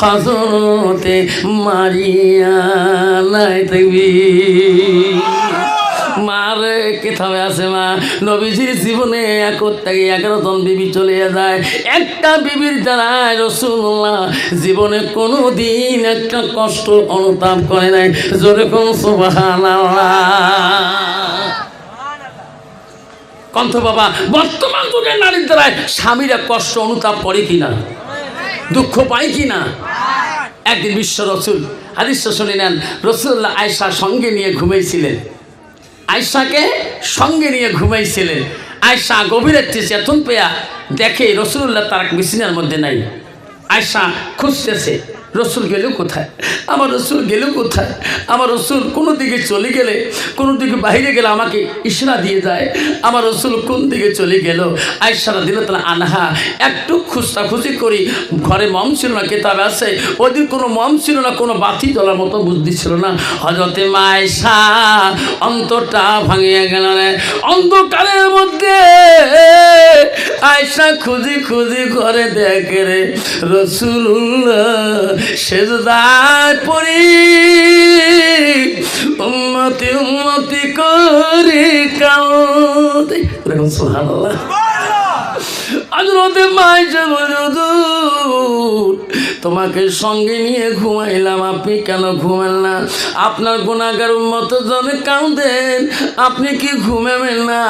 হযরতে মারিয়া। নাই তাকবীর। মারে কিতাবে আছে মা নবীজির জীবনে 11 জন বিবি চলে যায়। একটা বিবির দ্বারা রাসূলুল্লাহ জীবনে কোনো দিন একটা কষ্ট অনুতাপ করে নাই। জোরে কোন সুবহানাল্লাহ। কণ্ঠ বাবা, বর্তমান যুগের নারীর দ্বারা স্বামীরা কষ্ট অনুতাপ করে কিনা, দুঃখ পায় কিনা? একদিন বিশ্ব রসুল হাদিসটা শুনে নেন, রাসূলুল্লাহ আয়েশা সঙ্গে নিয়ে ঘুমাইছিলেন। আয়েশাকে সঙ্গে নিয়ে ঘুমাইছিলেন। আয়েশা গভীর একটি চেতন পেয়া দেখে রাসূলুল্লাহ তার বিছানার মধ্যে নাই। আয়েশা খুঁজতেছে, রসুল গেল কোথায়, আমার রসুল গেল কোথায়? আমার রসুল কোনো দিকে চলে গেলে, কোনো দিকে বাইরে গেলে আমাকে ইশারা দিয়ে যায়, আমার রসুল কোন দিকে চলে গেল। আয়েশা রাদিয়াল্লাহু আনহা একটু খুঁজতাখুঁজি করি, ঘরে মম ছিল না, কেতাবে আছে ওদিন কোনো মম ছিল না, কোনো বাতি জ্বলার মতো বুদ্ধি ছিল না। হযরতে আয়েশা অন্তরটা ভাঙিয়ে গেল রে। অন্ধকারের মধ্যে আয়েশা খুঁজি খুঁজি করে দেখে রে রাসূলুল্লাহ সেজদায় পড়ি উম্মতি উম্মতি করে কাঁদে। সুবহানাল্লাহ। হযরতে আয়েশা বলল, তোমাকে সঙ্গে নিয়ে ঘুমাইলাম, আপনি কেন ঘুমেন না? আপনার গুনাহগার উম্মত জনে কাঁদেন, আপনি কি ঘুমাবেন না?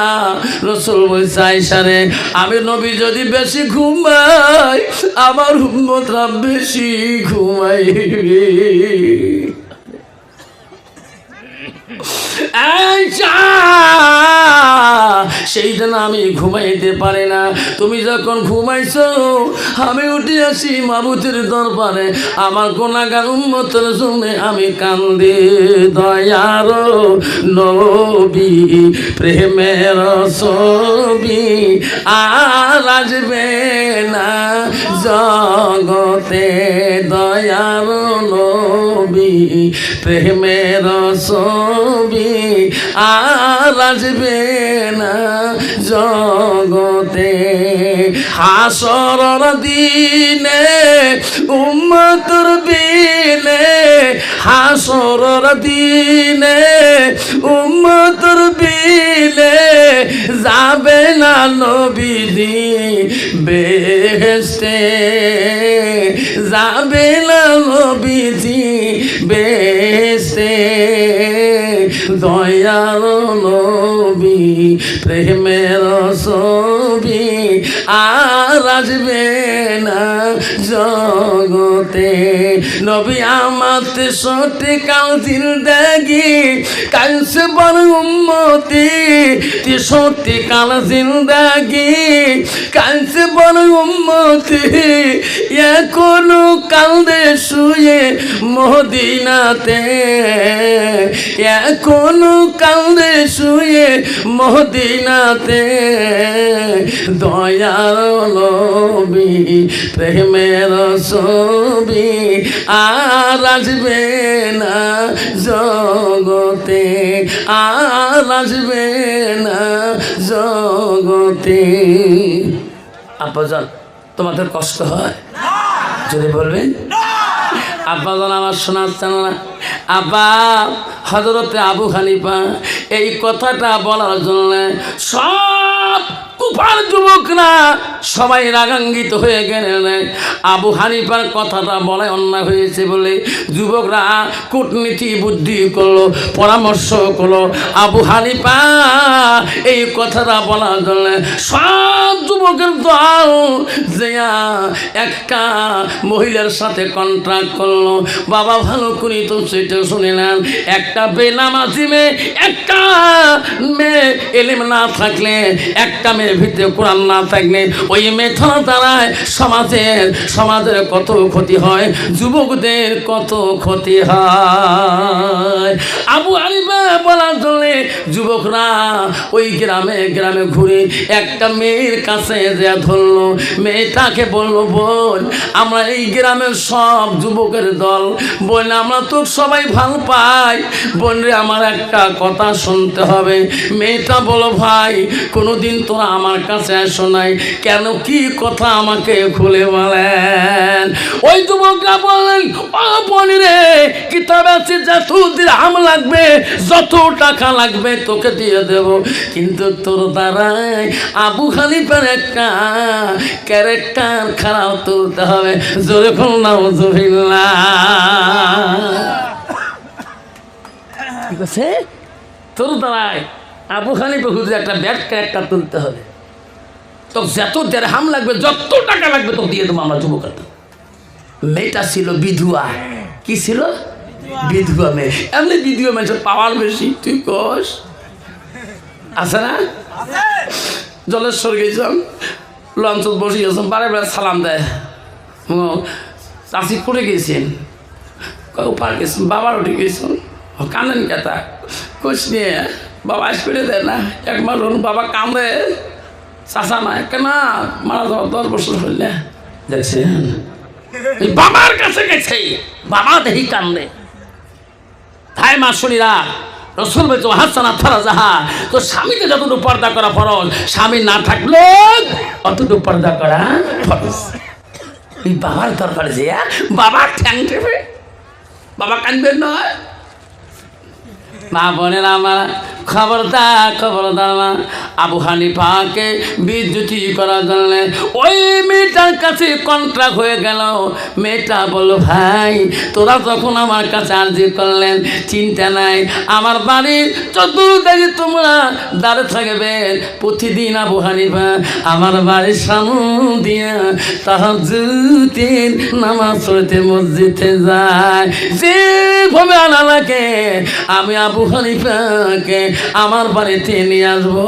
রাসূল বলছে, আয়েশা রে, আমি নবী যদি বেশি ঘুমাই আমার উম্মতরা বেশি ঘুমাইবে। সেই জন্য আমি ঘুমাইতে পারি না। তুমি যখন ঘুমাইছো আমি উঠে আসি মাবুদের দরবারে, আমার গুনাহগার উম্মতের জন্য আমি কান্দি। দয়ার নবী প্রেমের ছবি আর আসবে না জগতে। দয়ার নবী প্রেমের ছবি আর আসবে না জগতে। হাসরের দিনে উম্মতের বিনে, হাসরের দিনে উম্মতের বিনে যাবে না নবীজি বেহেশতে, যাবে না নবীজি বেহেশতে। দয়ার নবী প্রেমের ছবি আর আসবে না জগতে। নবী আমার 63 কাল জিন্দেগি কালসে বড় উম্মতি, 63 কাল জিন্দেগি কালসে বড় উম্মতি। এখনো কান্দে শুয়ে মদিনাতে, এখনো কান্দে শুয়ে মদিনাতে। দয়ার নবী প্রেমের ছবি আর আসবে না জগতে, আর আসবে না জগতে। আব্বাজান তোমাদের কষ্ট হয় যদি বলবেন? আব্বাজান আমার শোনাচ্ছেন না? আব্বা হযরতে আবু হানিফা এই কথাটা বলার জন্য সব কুফার যুবকরা সবাই রাগান্বিত হয়ে গেলেন। আবু হানিফার কথাটা বলে অন্যায় হয়েছে বলে যুবকরা কূটনীতি বুদ্ধি করলো, পরামর্শ করলো। আবু হানিফা এই কথাটা বলার জন্য সব যুবকের দল যে একটা মহিলার সাথে কন্ট্রাক্ট করলো। বাবা ভালো করে তো সেটা শুনিলেন, একটা বেনামাজি মেয়ে, একটা মেয়ে এলিম না থাকলে, একটা মেয়ের ভিতরে কোরআন না থাকলে ওই মেয়েটার দ্বারায় সমাজের কত ক্ষতি হয়, যুবকদের কত ক্ষতি হয়। আবু হানিফা বলার জন্য যুবকরা ওই গ্রামে গ্রামে ঘুরে একটা মেয়ের কাছে যে ধরলো, মেয়েটাকে বললো, বোন আমরা এই গ্রামের সব যুবকের দল, বোন আমরা তো সবাই ভালো পাই, বোন রে আমার একটা কথা শুনতে হবে। মেয়েটা বলো, ভাই কোনোদিন তোরা আমার কাছে আসো নাই কেন, কি কথা আমাকে খুলে বলেন। ওই যুবকরা বললেন, ও বোন রে, কিতাব আছে যত দিরহাম লাগবে, যত টাকা লাগবে তোকে দিয়ে দেব, কিন্তু তোর দ্বারাই আবু হানিফার একটা ক্যারেক্টার খারাপ তুলতে হবে। জোরে বল নাউজুবিল্লাহ। ঠিক আছে, তোর দ্বারাই আবু হানিফা হুজুর একটা ব্যাড ক্যারেক্টার তুলতে হবে, তো যত দিরহাম লাগবে, যত টাকা লাগবে তো দিয়ে দেবো আমরা যুবকরা। মেয়েটা ছিল বিধুয়া। কি ছিল? বিধুয়া মেয়ে। এমনি বিধুয়া মেয়ের পাওয়ার বেশি, তুই কস আছে না? জলেশ্বর গেছিলাম, লঞ্চত বসে গেছিলাম, বারে বারে সালাম দেয়, চাষি করে গেছেন, পার গেছেন, বাবার উঠে গেছেন, কান্দেন কেতা কোচ নিয়ে, বাবা আস করে দেয় না, একবার বাবা কান্দে, চাষা না কেন মারা যাওয়া 10 বছর হইলে দেখছেন, বাবার কাছে গেছে, বাবা দেখি কান্দে। তাই মা শুনিরা, রসুল বলছে হাসানা ফারাজাহা, তো স্বামীকে যতটুকু পর্দা করা ফরজ, স্বামী না থাকলে অতটুকু পর্দা করা ফরজ। এই বাবার দরকারে যে বাবা ঠ্যাং ঠেবে, বাবা কাঁদবেন নয়। মা বোনেরা আমার, খবরদার মা, আবু হানিফাকে বিদ্যুতি করার জন্য ওই মেয়েটার কাছে কন্ট্রাক্ট হয়ে গেল। মেয়েটা বলল, ভাই তোরা যখন আমার কাছে আর্জি করলেন, চিন্তা নাই, আমার বাড়ির চতুর্দিকে তোমরা দাঁড়ে থাকবেন, প্রতিদিন আবু হানিফা আমার বাড়ির সামনে দিয়া তাহাজ্জুদের নামাজ পড়তে মসজিদে যায়। যেভাবে আনালাকে আমি আবু হানিফাকে আমার বাড়িতে নিয়ে আসবো,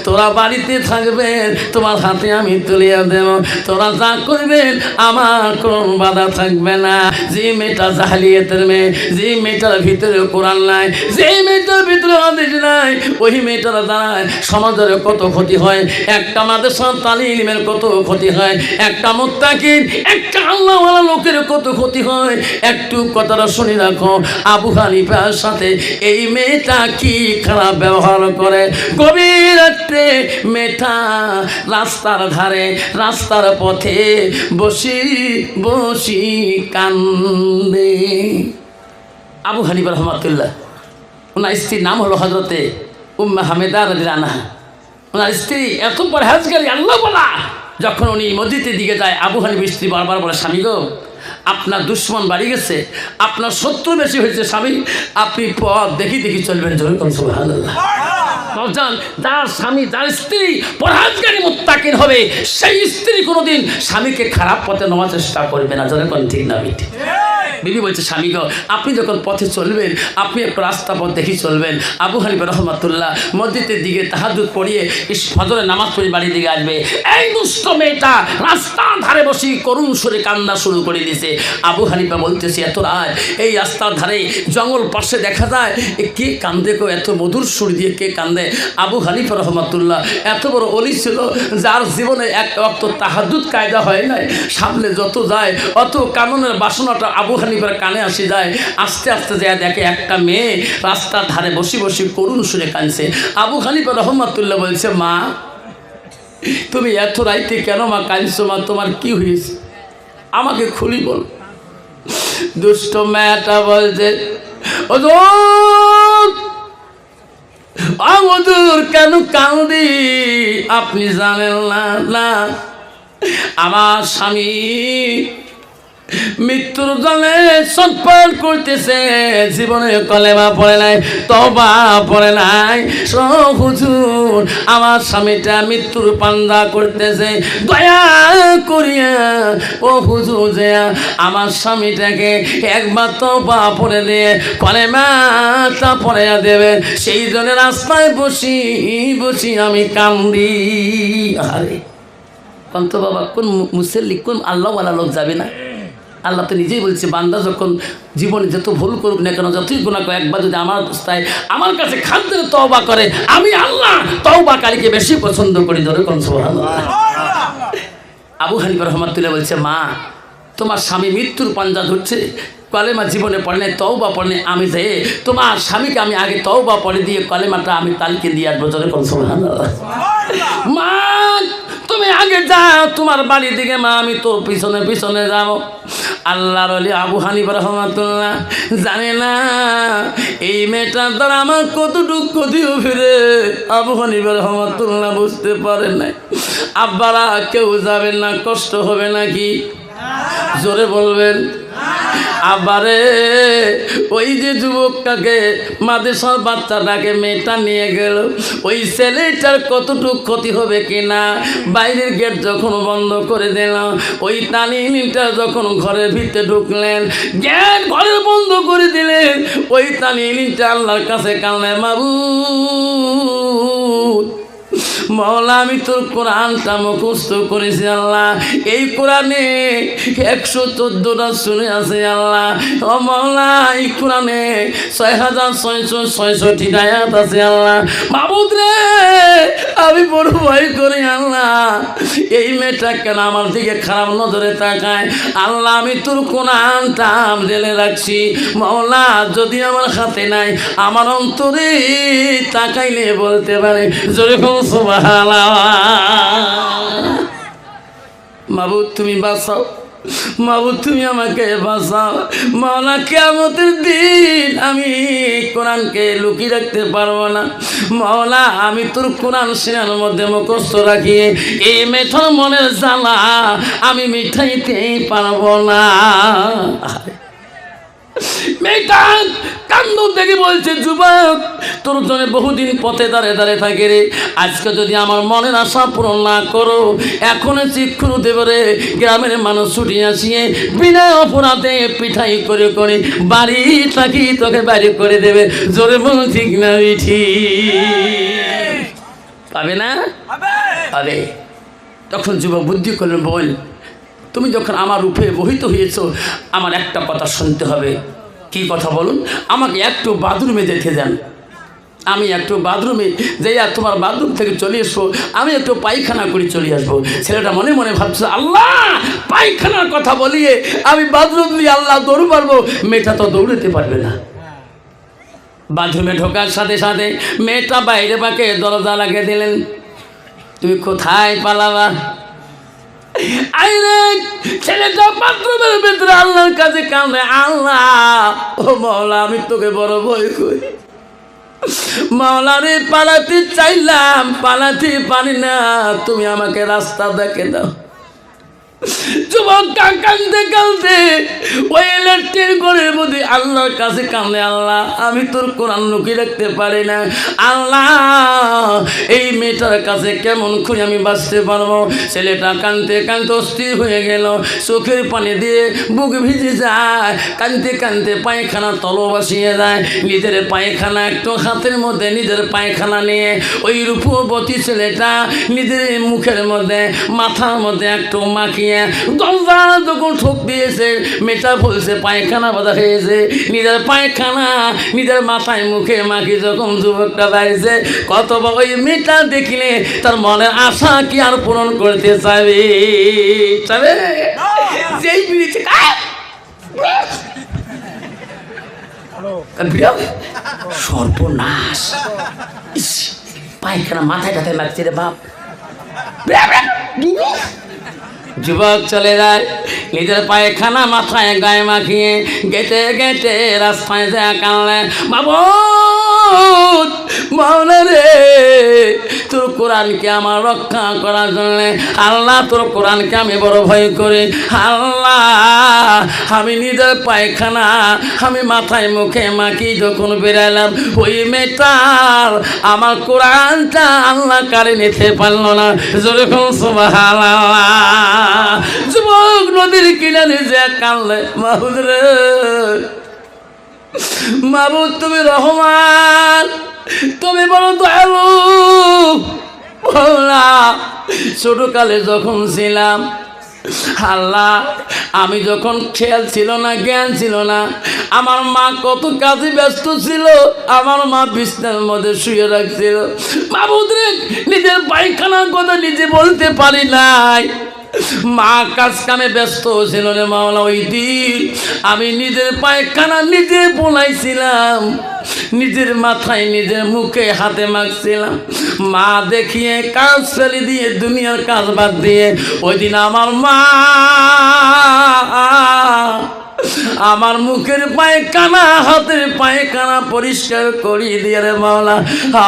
তোরা বাড়িতে থাকবেন, তোমার হাতে আমি তুলিয়া দেব, তোরা যা করবেন আমার কোন বাধা থাকবে না। যে মেয়েটা জাহেলিয়াতের মেয়ে, যে মেয়েটার ভিতরে কোরআন নাই, যে মেয়েটার ভিতরে হাদিস নাই, ওই মেয়েটার দ্বারা সমাজের কত ক্ষতি হয়, একটা মাদ্রাসা তালিমের কত ক্ষতি হয়, একটা মুত্তাকিন, একটা আল্লাহওয়ালা লোকের কত ক্ষতি হয়। একটু কথাটা শুনে রাখো, আবু হানিফার সাথে এই মেয়েটা কি খারাপ ব্যবহার করে। গভীর রাত্রে মেয়েটা রাস্তার ধারে, রাস্তার পথে বসি বসি কান্দে। আবু হানিফা রহমাতুল্লাহ, ওনার স্ত্রীর নাম হলো হজরতে উম্মে হামেদা রাদিয়াল্লাহু আনহা। ওনার স্ত্রী এত পরহেজগারী, আল্লাহ বলা। যখন উনি মসজিদের দিকে যায়, আবু হানিফার স্ত্রী বারবার বলে, স্বামী গো, আপনার দুশ্মন বাড়ি গেছে, আপনার শত্রু বেশি হয়েছে, স্বামী আপনি পথ দেখি দেখি চলবেন। সুবহানাল্লাহ। যার স্বামী, যার স্ত্রী পরহেজগারী মুত্তাকিন হবে, সেই স্ত্রী কোনোদিন স্বামীকে খারাপ পথে নেওয়ার চেষ্টা করবে না। যখন ঠিক না বিটি বিবি বলছে, স্বামী গো, আপনি যখন পথে চলবেন, আপনি একটু রাস্তা পথ দেখি চলবেন। আবু হানিফা রহমাতুল্লাহ মসজিদের দিকে তাহাজ্জুদ পড়িয়ে ফজরের নামাজ পড়ে বাড়ির দিকে আসবে। এই দুষ্ট মেয়েটা রাস্তার ধারে বসে করুণ সুরে কান্না শুরু করে দিয়েছে। আবু হানিফা বলতেছে, এত রাত, এই রাস্তার ধারে জঙ্গল পাশে দেখা যায়, কে কান্দে গো, এত মধুর সুর দিয়ে কে কান্দে। আবু হানিফা রহমাতুল্লাহ এত বড় ওলি ছিল, যার জীবনে এক ওয়াক্ত তাহাজ্জুদ কায়দা হয় নাই। সামনে যত যায় অত কাননের বাসনাটা আবু হানিফার কানে আসে যায়। আস্তে আস্তে যায় দেখে একটা মেয়ে রাস্তার ধারে বসে বসে করুণ সুরে কাঁদছে। আবু হানিফা রহমাতুল্লাহ বলছে, মা তুমি এত রাইতে কেন মা কাঁদছো? মা তোমার কি হয়েছে, আমাকে খুলি বল। দুষ্ট মেয়েটা বলছে, হুজুর কেন কান্দি আপনি জানেন না? না, আমার স্বামী মৃত্যুর জলে ছটফট করতেছে, জীবনে কলেমা পড়ে নাই, তওবা পড়ে নাই। হুজুর আমার স্বামীটা মৃত্যুর পান্দা করতেছে, দয়া করিয়া ও হুজুর যে আমার স্বামীটাকে একবার তওবা পড়ে দিয়ে কলেমাটা পড়ে দেবে, সেই জন্য রাস্তায় বসি বসি আমি কান্দি। আরে কন্ত বাবা, কোন মুসল্লি কোন আল্লাহওয়ালা লোক যাবে না? আল্লাহ তো নিজেই বলছে, বান্দা যখন জীবনে যত ভুল করুক না কেন, যতই গুনাহ করে, একবার যদি আমার অবস্থায় আমার কাছে খাদ্যের তওবা করে, আমি আল্লাহ তওবাকারীকে বেশি পছন্দ করি। ধরে কোন সুবহানাল্লাহ। আবু হানিফা রাহমাতুল্লাহ বলছে, মা তোমার স্বামী মৃত্যুর পাঞ্জা ধরছে, কলেমা জীবনে পড়ে নাই, তওবা পড়ে নাই, আমি যে তোমার স্বামীকে আমি আগে তওবা পড়ে দিয়ে কলেমাটা আমি তালকে দিয়ে আসবো। ধরে কোন সুবহানাল্লাহ। মা তুমি আগে যাও তোমার বাড়ির দিকে, মা আমি তোর পিছনে পিছনে যাবো। আল্লাহর ওলি আবু হানিফা রাহমাতুল্লাহ জানে না এই মেয়েটার দ্বারা আমার কতটুকু ক্ষতি ফিরে। আবু হানিফা রাহমাতুল্লাহ বুঝতে পারেন নাই। আব্বারা কেউ যাবেন না, কষ্ট হবে নাকি? জোরে বলবেন। আবারে ওই যে যুবকটাকে মাদ্রাসার বাচ্চাটাকে মেয়েটা নিয়ে গেল, ওই ছেলেটার কতটুকু ক্ষতি হবে কিনা। বাইরের গেট যখন বন্ধ করে দিল, ওই তালিমটা যখন ঘরের ভিতরে ঢুকলেন, গেট ঘরের বন্ধ করে দিলেন, ওই তালিমটা আল্লাহর কাছে কানলেন, মাবুদ মওলা আমি তোর কোরআনটা মুখস্থ করেছি আল্লাহ, এই কোরআনে 114টা শুনে আছে আল্লাহ। ও মওলা এই কোরআনে 6666 আয়াত আছে আল্লাহ। মাবুদ রে আমি বড় ভয় করি আল্লাহ, এই মেয়েটা কেন আমার দিকে খারাপ নজরে তাকায়। আল্লাহ আমি তোর কোরআনটা জেলে রাখছি মওলা, যদি আমার হাতে নাই আমার অন্তরে তাকাইলে বলতে পারে জোরে সুবহানাল্লাহ। মাবুদ তুমি বাঁচাও, মাবুদ তুমি আমাকে বাঁচাও। মাওলা কিয়ামতের দিন আমি কোরআনকে লুকিয়ে রাখতে পারবো না মাওলা, আমি তোর কোরআন সিনার মধ্যে মুখস্থ রাখি, এই মেয়েটার মনের জ্বালা আমি মিঠাইতে পারবো না। মেয়েটা কান্দ দেখে বলছে, যুবক তোর জন্য বহুদিন পথে দাঁড়ে দাঁড়িয়ে থাকে রে, আজকে যদি আমার মনের আশা পূরণ না করো, এখন চিক্ষুর দেব রে, গ্রামের মানুষ ছুটি আসিয়ে বিনা অপরাধে পিঠাই করে করে বাড়ি থাকি তোকে বাড়ি করে দেবে। জোরে বল ঠিক না ঠিক? পাবে না? পাবে। তখন যুবক বুদ্ধি করলেন, বল তুমি যখন আমার রূপে মোহিত হয়েছ, আমার একটা কথা শুনতে হবে। কি কথা বলুন? আমাকে একটু বাথরুমে যেতে দেন, আমি একটু বাথরুমে যাই, আর তোমার বাথরুম থেকে চলে এসো, আমি একটু পায়খানা করে চলে আসবো। ছেলেটা মনে মনে ভাবছে, আল্লাহ পায়খানার কথা বলিয়ে আমি বাথরুম দিয়ে আল্লাহ দৌড় মারবো, মেয়েটা তো দৌড়াতে পারবে না। বাথরুমে ঢোকার সাথে সাথে মেয়েটা বাইরে পাকে দরজা লাগিয়ে দিলেন, তুমি কোথায় পালাবা? আইরে ছেলেটা বাথরুমের ভিতরে আল্লাহর কাছে কাঁদে, আল্লাহ ও মাওলা আমি তোকে বড় ভয় করি মাওলা রে, পালাতে চাইলাম পালাতে পারি না, তুমি আমাকে রাস্তা দেখে দাও। যুবক কাঁদতে কাঁদতে ওই ইলেকট্রিক ঘরের মধ্যে আল্লাহর কাছে কাঁদে, আল্লাহ আমি তোর কোরআন লুকিয়ে রাখতে পারি না, আল্লাহ এই মেয়েটার কাছে কেমন করে আমি বাঁচতে পারবো। ছেলেটা কাঁদতে কাঁদতে অস্থির হয়ে গেল, চোখের পানি দিয়ে বুক ভিজে যায়, কাঁদতে কাঁদতে পায়খানা তল বসিয়ে যায়, নিজের পায়খানা একটু হাতের মধ্যে নিজের পায়খানা নিয়ে ওই রূপবতী ছেলেটা নিজের মুখের মধ্যে মাথার মধ্যে একটু মাখিয়ে দরজা যখন ঠোক দিয়েছে, মেয়েটা বলছে পায়খানা বাধা হয়েছে, নিজের পায়খানা নিজের মাথায় মুখে মাখি যখন যুবকটা দাঁড়িয়েছে, কত ওই মেয়েটা দেখিলে তার মনের আশা কি আর পূরণ করতে চাবে? যেই বিড়িছে সর্বনাশ, পায়খানা মাথায় টাথায় লাগছে রে বাপ। যুবক চলে যায়, নিজের পায়খানা মাথায় গায়ে মাখিয়ে গেটে গেটে রাস্তায় যায় কানলে, বাবু মাওলা রে, তোর কোরআনকে আমার রক্ষা করার জন্য আল্লাহ তোর কোরআনকে আমি বড় ভয় করি। আল্লাহ আমি নিজের পায়খানা আমি মাথায় মুখে মাখি যখন বেরালাম, ওই মেয়েটার আমার কোরআনটা আল্লাহ কারে নিতে পারলো না। যেরকম সুবহানাল্লাহ। যুবক নদীর কিনারে যে কানলে, মাহুদ রে মাবুদ তুমি রহমান, তুমি বড় দয়ালু। ছোটকালে যখন ছিলাম আল্লাহ, আমি যখন খেয়াল ছিল না, জ্ঞান ছিল না, আমার মা কত কাজে ব্যস্ত ছিল, আমার মা বিছনার মধ্যে শুয়ে রাখছিল। মাবুদ রে, নিজের পায়খানার কথা নিজে বলতে পারি নাই, মা কাজ কামে ব্যস্ত ছিল রে মাওলা। ওই দিন আমি নিজের পায়খানা নিজে বোলাইছিলাম, নিজের মাথায় নিজের মুখে হাতে মাখছিলাম। মা দেখিয়ে কাজ ফেলে দিয়ে দুনিয়ার কাজ বাদ দিয়ে ওই দিন আমার মা আমার মুখের পায়খানা হাতের পায়খানা পরিষ্কার করিয়ে দিয়ে রে মাওলা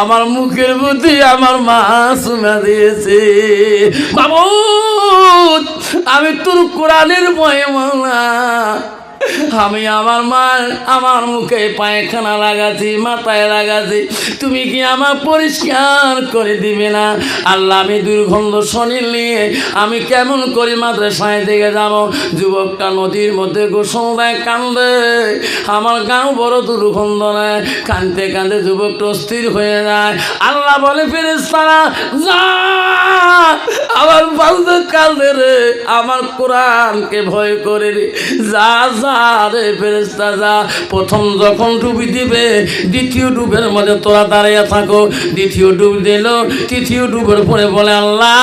আমার মুখের মধ্যে আমার মা চুমা দিয়েছে। মাবুদ, আমি তোর কোরআনের ভয়ে মাওলা আমি আমার মা আমার মুখে পায়খানা লাগাচ্ছি, মাথায় লাগাচ্ছি, তুমি কি আমার পরিষ্কার করে দিবে না? আল্লাহ, আমি দুর্গন্ধ শরীর নিয়ে আমি কেমন করে মাদ্রাসায় থেকে যাব? যুবকটা নদীর মধ্যে গোসল দেয়, কান্দে, আমার গাও বড় দুর্গন্ধ নেয়। কাঁদতে কাঁদতে যুবকটা অস্থির হয়ে যায়। আল্লাহ বলে, ফেরেশতারা যা, আমার বান্দা কাঁদে রে, আমার কোরআনকে ভয় করে রে, যা যা রে ফেরেশতা যা। প্রথম যখন ডুবি দিবে, দ্বিতীয় ডুবের মধ্যে তোরা দাঁড়িয়ে থাকো। দ্বিতীয় ডুব দিল, তৃতীয় ডুবের পরে বলে, আল্লাহ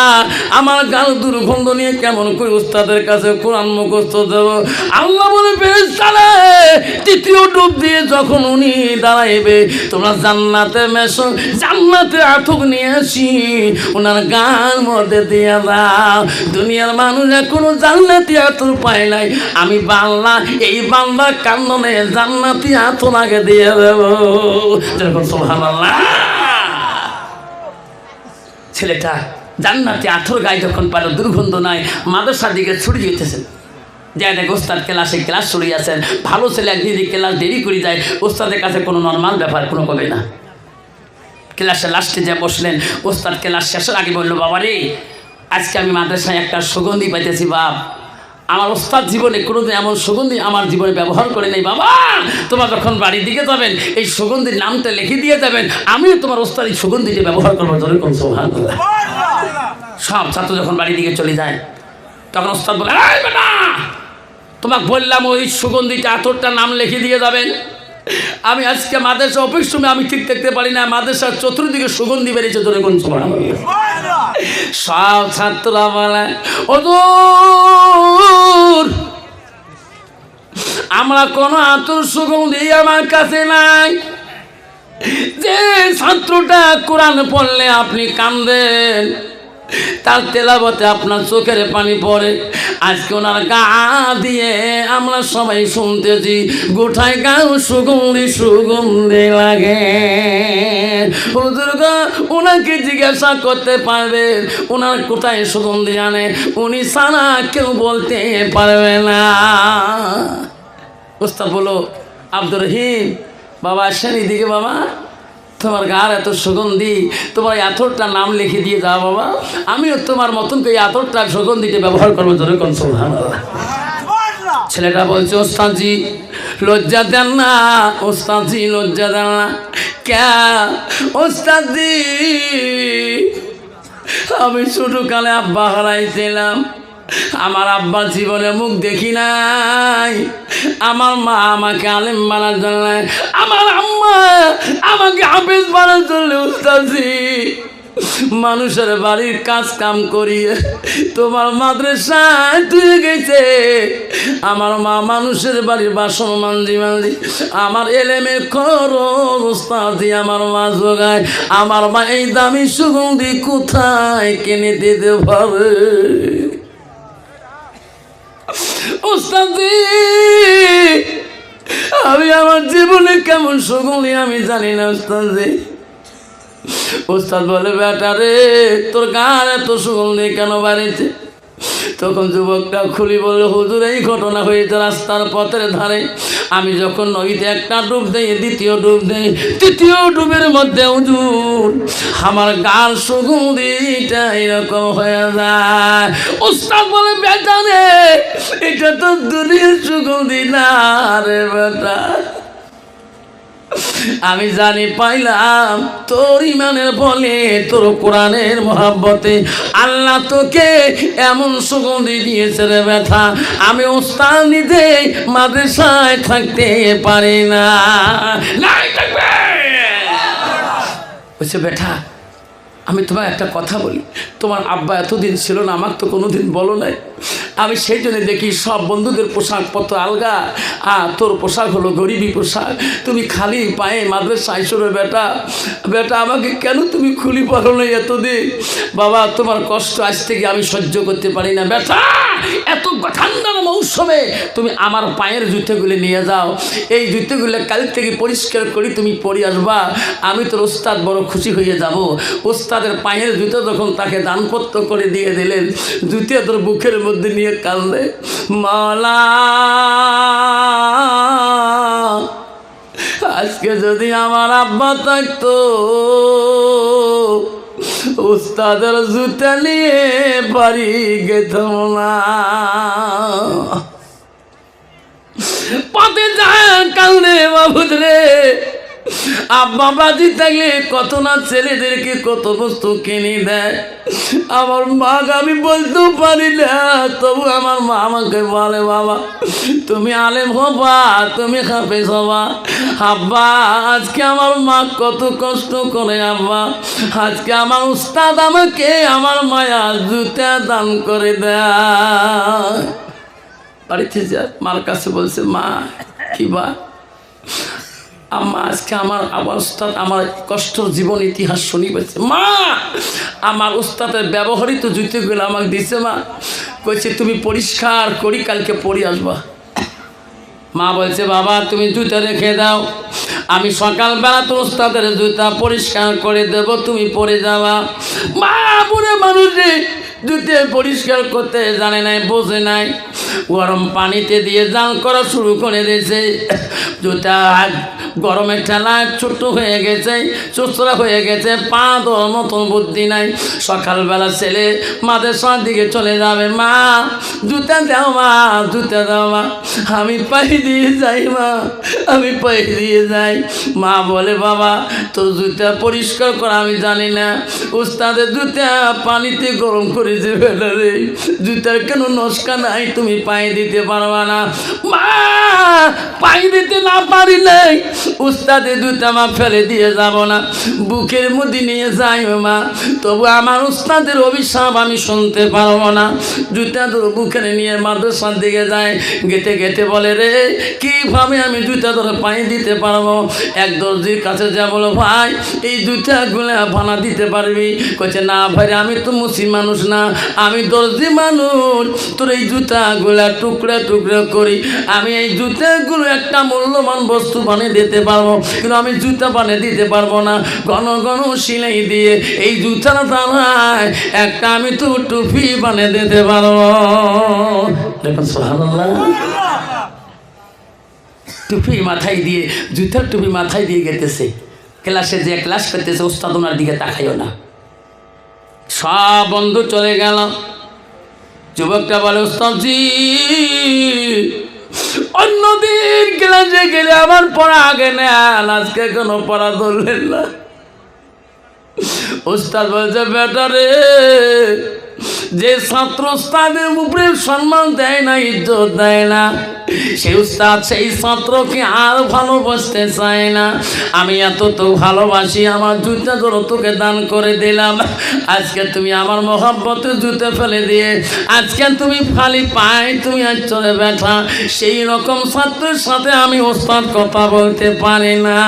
আমার গাল দুর্গন্ধ নিয়ে কেমন করে উস্তাদের কাছে কোরআন মুখস্থ দেব? আল্লাহ বলে, ফেরেশতারা তৃতীয় ডুব দিয়ে যখন উনি দাঁড়াইবে, তোমরা জান্নাতে মেশো, জান্নাতে আটক নিয়ে আসি ওনার গান মধ্যে দিয়ে দাও। দুনিয়ার মানুষ এখনো জান্নাতি আতর পায় নাই, আমি বাংলা এই বাংলা কান্দনে জান্নাতি আতর আগে দিয়ে দেব। যেরকম সুবহানাল্লাহ। ছেলেটা জান্নাতি আতর গায়ে যখন পারো, দুর্গন্ধ নাই, মাদ্রাসার দিকে ছুটে যেতেছেন। যায় দেখ ওস্তাদ ক্লাসে ক্লাস শুরু আছেন, ভালো ছেলে একদিন ক্লাস দেরি করে যায়, ওস্তাদের কাছে কোনো নর্মাল ব্যাপার কোনো কবে না। ক্লাসে লাস্টে যে বসলেন, ওস্তাদ ক্লাস শেষের আগে বললো, বাবা রে আজকে আমি মাদ্রাসায় একটা সুগন্ধি পাইতেছি বাপ, আমার ওস্তাদ জীবনে কোনোদিন এমন সুগন্ধি আমার জীবনে ব্যবহার করে নেই। বাবা তোমার যখন বাড়ির দিকে যাবেন এই সুগন্ধির নামটা লিখে দিয়ে যাবেন, আমিও তোমার ওস্তাদ এই সুগন্ধিটি ব্যবহার করবো। যেরকম সুবহানাল্লাহ। সব ছাত্র যখন বাড়ির দিকে চলে যায়, তখন ওস্তাদ বলে, না তোমাকে বললাম ওই সুগন্ধিটা আতরটার নাম লিখে দিয়ে যাবেন। আমি আজকে মাদ্রাসা অফিস রুমে আমি ঠিক দেখতে পারি না, মাদ্রাসার চতুর্দিকে সুগন্ধি বেরিয়েছে। ধরে কোন সব ছাত্ররা বলে, হুজুর আমরা কোনো আতর সুগন্ধি আমার কাছে নাই। যে ছাত্রটা কোরআন পড়লে আপনি কান্দেন, তার তেলাওয়াতে আপনার চোখের পানি পড়ে, আজকে ওনার গা দিয়ে আমরা সবাই শুনতেছি গোটায় গাও সুগন্ধি সুগন্ধি লাগে। হুজুর গো, ওনাকে জিজ্ঞাসা করতে পারবেন ওনার কোথায় সুগন্ধি আনে, উনি সারা কেউ বলতে পারবে না। ওস্তাদ বলো, আব্দুর রহিম বাবা আসেন এদিকে, বাবা তোমার গার এত সুগন্ধি, তোমার আতরটার নাম লিখে দিয়ে যাও বাবা, আমিও তোমার মতন করে আতরটার সুগন্ধিকে ব্যবহার করবো। যেরকম সুবহানাল্লাহ। ছেলেটা বলছে, ওস্তাদজি লজ্জা দেন না, ওস্তাদজি লজ্জা দেন না। ক্যা ওস্তাদজি, আমি ছোটকালে আব্বা হারাইছিলাম, আমার আব্বা জীবনে মুখ দেখি নাই, আমার মা আমাকে আলেম বানার জন্য, আমার আম্মা আমাকে হাফেজ বানার জন্য উস্তাদজি মানুষের বাড়ির কাজ কাম করিয়ে তোমার মাদ্রাসায় তুই গেছে। আমার মা মানুষের বাড়ির বাসন মানজি মানজি আমার এলেমের খরচ উস্তাদি আমার মা জোগায়। আমার মা এই দামি সুগন্ধি কোথায় কিনে দিতে পারে? উস্তাদি আমি আমার জীবনে কেমন সুগন্ধি আমি জানি না উস্তাদজি। উস্তাদ বলে বেটা রে তোর গান এত সুগন্ধি কেন বাড়িতে? তখন যুবকটা খুলি বলল হুজুর এই ঘটনা হয়েছে রাস্তার পথের ধারে। আমি যখন নদীতে একটা ডুব দেই, দ্বিতীয় ডুব দেই, তৃতীয় ডুবের মধ্যে হুজুর আমার গান সুগন্ধিটা এরকম হয়ে যায়। উস্তাদ বলে বেটা রে এটা তো দুনিয়ার সুগন্ধি না রে বেটা। আমি জানি পাইলাম তোর ইমানের বলে, তোর কোরআনের মহাব্বতে আল্লাহ তোকে এমন সুগন্ধি দিয়েছে রে বেটা। আমি উস্তাদ নিজে মাদ্রাসায় থাকতে পারি না। বলছে বেটা আমি তোমায় একটা কথা বলি, তোমার আব্বা এতদিন ছিল না, আমাকে তো কোনোদিন বলো নাই। আমি সেই জন্য দেখি সব বন্ধুদের পোশাক পত্র আলগা, তোর পোশাক হলো গরিবী পোশাক। তুমি খালি পায়ে মাদ্রাসায় আইসো বেটা। বেটা আমাকে কেন তুমি খুলি পারো নাই এতদিন? বাবা তোমার কষ্ট আজ থেকে আমি সহ্য করতে পারি না বেটা। এত ঠান্ডার মৌসুমে তুমি আমার পায়ের জুতোগুলো নিয়ে যাও, এই জুতোগুলো কাল থেকে পরিষ্কার করি তুমি পরে আসবা। আমি তোর ওস্তাদ বড় খুশি হয়ে যাব। ওস্তাদের পায়ের জুতো যখন তাকে দানপত্র করে দিয়ে দিলেন, জুতো তোর বুকের মধ্যে নিয়ে কাঁদলে, মাওলা আজকে যদি আমার আব্বা থাকতো উস্তাদের জুতা নিয়ে বাড়ি গেতাম না। পথে যায় কান্দে বাবুদ রে। আব্বা বাজি থাকলে কত না ছেলেদেরকে কত বস্তু কিনে দেয়। আমার মা আমি বলতেও পারি না, তবু আমার মা আমাকে বলে বাবা তুমি আলেম হবা, তুমি হাফেজ হবা। আব্বা আজকে আমার মা কত কষ্ট করে, আব্বা আজকে আমার উস্তাদ আমাকে আমার মায়া জুতা দান করে দেয়। বাড়িতে যা মার কাছে বলছে মা কি বা আম্মা আজকে আমার উস্তাদ আমার কষ্টর জীবন ইতিহাস শুনি বলছে। মা আমার উস্তাদের ব্যবহৃত জুতোগুলো আমাকে দিছে। মা কইছে তুমি পরিষ্কার করি কালকে পরে আসবা। মা বলছে বাবা তুমি জুতা রেখে দাও, আমি সকালবেলা তো উস্তাদের জুতা পরিষ্কার করে দেব, তুমি পরে যাবা। মা বুড়ে মানুষ রে জুতে পরিষ্কার করতে জানে নাই, বোঝে নাই। গরম পানিতে দিয়ে জাল করা শুরু করে দিয়েছে। জুতা গরমের ঠেলায় ছোট্ট হয়ে গেছে, চোচরা হয়ে গেছে, পা দেওয়ার মতন বুদ্ধি নাই। সকালবেলা ছেলে মাদ্রাসার দিকে চলে যাবে, মা জুতা দাও মা, জুতা দাও মা। আমি পাই দিয়ে যাই মা, আমি পাই দিয়ে যাই। মা বলে বাবা তোর জুতা পরিষ্কার করা আমি জানি না, উস্তাদের জুতা পানিতে গরম করেছে বেটা রে, জুতার কেন নস্কা নাই, তুমি পায়ে দিতে পারবা না। মা পায়ে দিতে না পারি নাই উস্তাদের জুতা মা ফেলে দিয়ে যাব না, বুকের মধ্যে নিয়ে যাই মা, তবু আমার উস্তাদের অভিশাপ আমি শুনতে পারবো না। জুতা তোর বুকের নিয়ে মাদ্রাসার দিকে যায়, গেতে গেতে বলে রে কীভাবে আমি জুতা ধরে পায়ে দিতে পারবো? এক দর্জির কাছে যা বলো ভাই এই জুতাগুলো বানা দিতে পারবি? কইছে না ভাই আমি তো মুসলিম মানুষ না, আমি দর্জি মানুষ, তোর এই জুতাগুলা টুকরা টুকরা করি, আমি এই জুতাগুলো একটা মূল্যবান বস্তু বানিয়ে দিতে পারবো, কিন্তু আমি জুতা বানিয়ে দিতে পারবো না। ঘন ঘন সিলাই দিয়ে এই জুতার দ্বারায় একটা আমি তো টুপি বানিয়ে দিতে পারবো। দেখুন সুবহানাল্লাহ, টুপি মাথায় দিয়ে, জুতার টুপি মাথায় দিয়ে গেতেছে। ক্লাসে যে ক্লাস করতেছে ওস্তাদ ওনার দিকে তাকাইও না। সব বন্ধু চলে গেল। যুবকটা বলে ওস্তাদজি অন্যদিন ক্লাসে গেলে আমার পড়া আগে নেন, আজকে কোনো পড়া ধরলেন না। ওস্তাদ বলছে বেটা রে যে ছাত্র উস্তাদের উপরে সম্মান দেয় না, ইজ্জত দেয় না, সেই উস্তাদ সেই ছাত্রকে আর ভালোবাসতে চায় না। আমি এত তো ভালোবাসি, আমার জুতা ধরো তোকে দান করে দিলাম, আজকে তুমি আমার মহব্বতে জুতে ফেলে দিয়ে আজকে তুমি খালি পাই তুমি আজ চলে বেঠা। সেই রকম ছাত্রের সাথে আমি উস্তাদ কথা বলতে পারি না।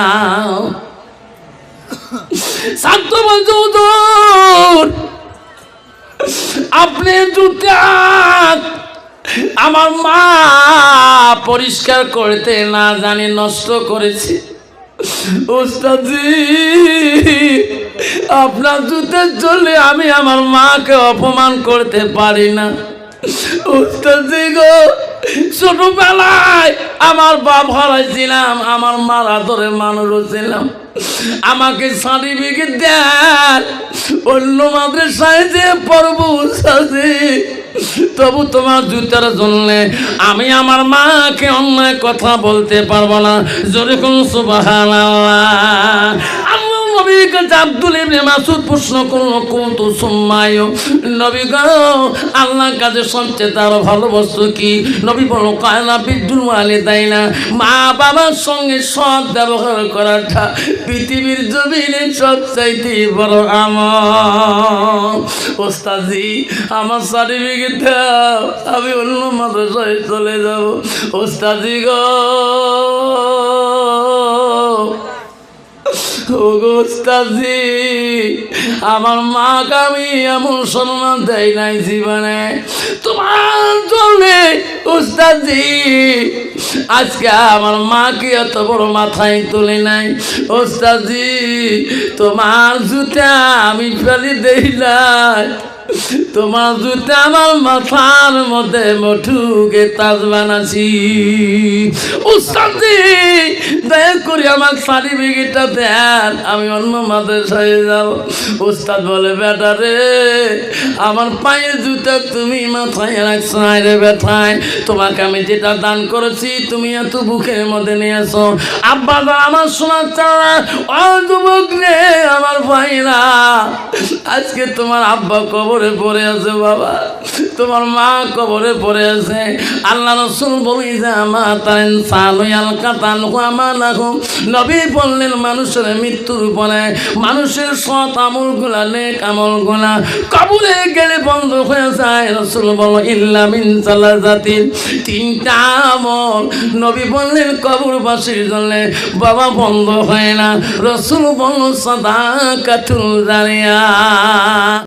ছাত্র বলছে হুজুর আপনি জুতা আমার মা পরিষ্কার করতে না জানি নষ্ট করেছি। ওস্তাদজি, আপনার জুতের জন্য আমি আমার মাকে অপমান করতে পারি না। ওস্তাদজি গো, ছোটবেলায় আমার বাপ হারাইছিলাম, আমার মার আদরে মানুষ ছিলাম, আমাকে সার্টিফিকেট দেন অন্য মাদ্রাসায় যে পড়বো ওস্তাদজি, তবু তোমার জুতার জন্য আমি আমার মাকে অন্যায় কথা বলতে পারবো না। যেরকম সুবহানাল্লাহ। আল্লাহ নবীর কাছে আব্দুল ইবনে মাসউদ প্রশ্ন করলো, কুনতু সুম্মায়ু, নবী গো আল্লাহর কাছে সবচেয়ে তার ভালো বস্তু কি? নবী বলল, কায়না বিদ্যুল ওয়ালিদাইনা, মা বাবার সঙ্গে সৎ ব্যবহার করাটা পৃথিবীর জমিনে সবচাইতে বড় আমল। ওস্তাদজি, আমার সার্টিফিকেট দাও, আমি অন্য মাদ্রাসায় চলে যাব। ওস্তাদজি গো, ওস্তাদজি, আমার মাকে আমি এমন সম্মান দেয় নাই জীবনে তোমার জন্যে। ওস্তাদজি, আজকে আমার মাকে এত বড় মাথায় তুলে নাই। ওস্তাদজি, তোমার জুতা আমি ফেলে দেই নাই, তোমার জুতা আমার মাথার মধ্যে মঠুকে তাজ বানাছি। ওস্তাদজি, দয়া করে আমার সার্টিফিকেটটা দেন, আমি অন্য মাদ্রাসায় যাব। ওস্তাদ বলে, বেটা রে, আমার পায়ের জুতা তুমি মাথায় রাখছো রে বেটায়, তোমাকে আমি যেটা দান করেছি তুমি এত বুকের মধ্যে নিয়ে আসো। আব্বা আমার শোনার চাওয়া, ও যুবক রে, আমার ভাইরা, আজকে তোমার আব্বা কবরে পড়ে আছে, বাবা তোমার মা কবরে পড়ে আছে। আল্লাহ রাসূল বলি যে আমার তাইন সালুয়াল কাতাল আমালাহু, নবী বললেন মানুষের মৃত্যুর পরে মানুষের সৎ আমলগুলা, নেক আমলগুলা কবরে গেলে বন্ধ হয়ে যায়। রাসূল বলল, ইল্লা মিন সালাসাতিন, তিনটা আমল নবী বললেন কবরবাসীর জন্য বাবা বন্ধ হয় না। রাসূল বলল, সাদাকাতুল জারিয়া।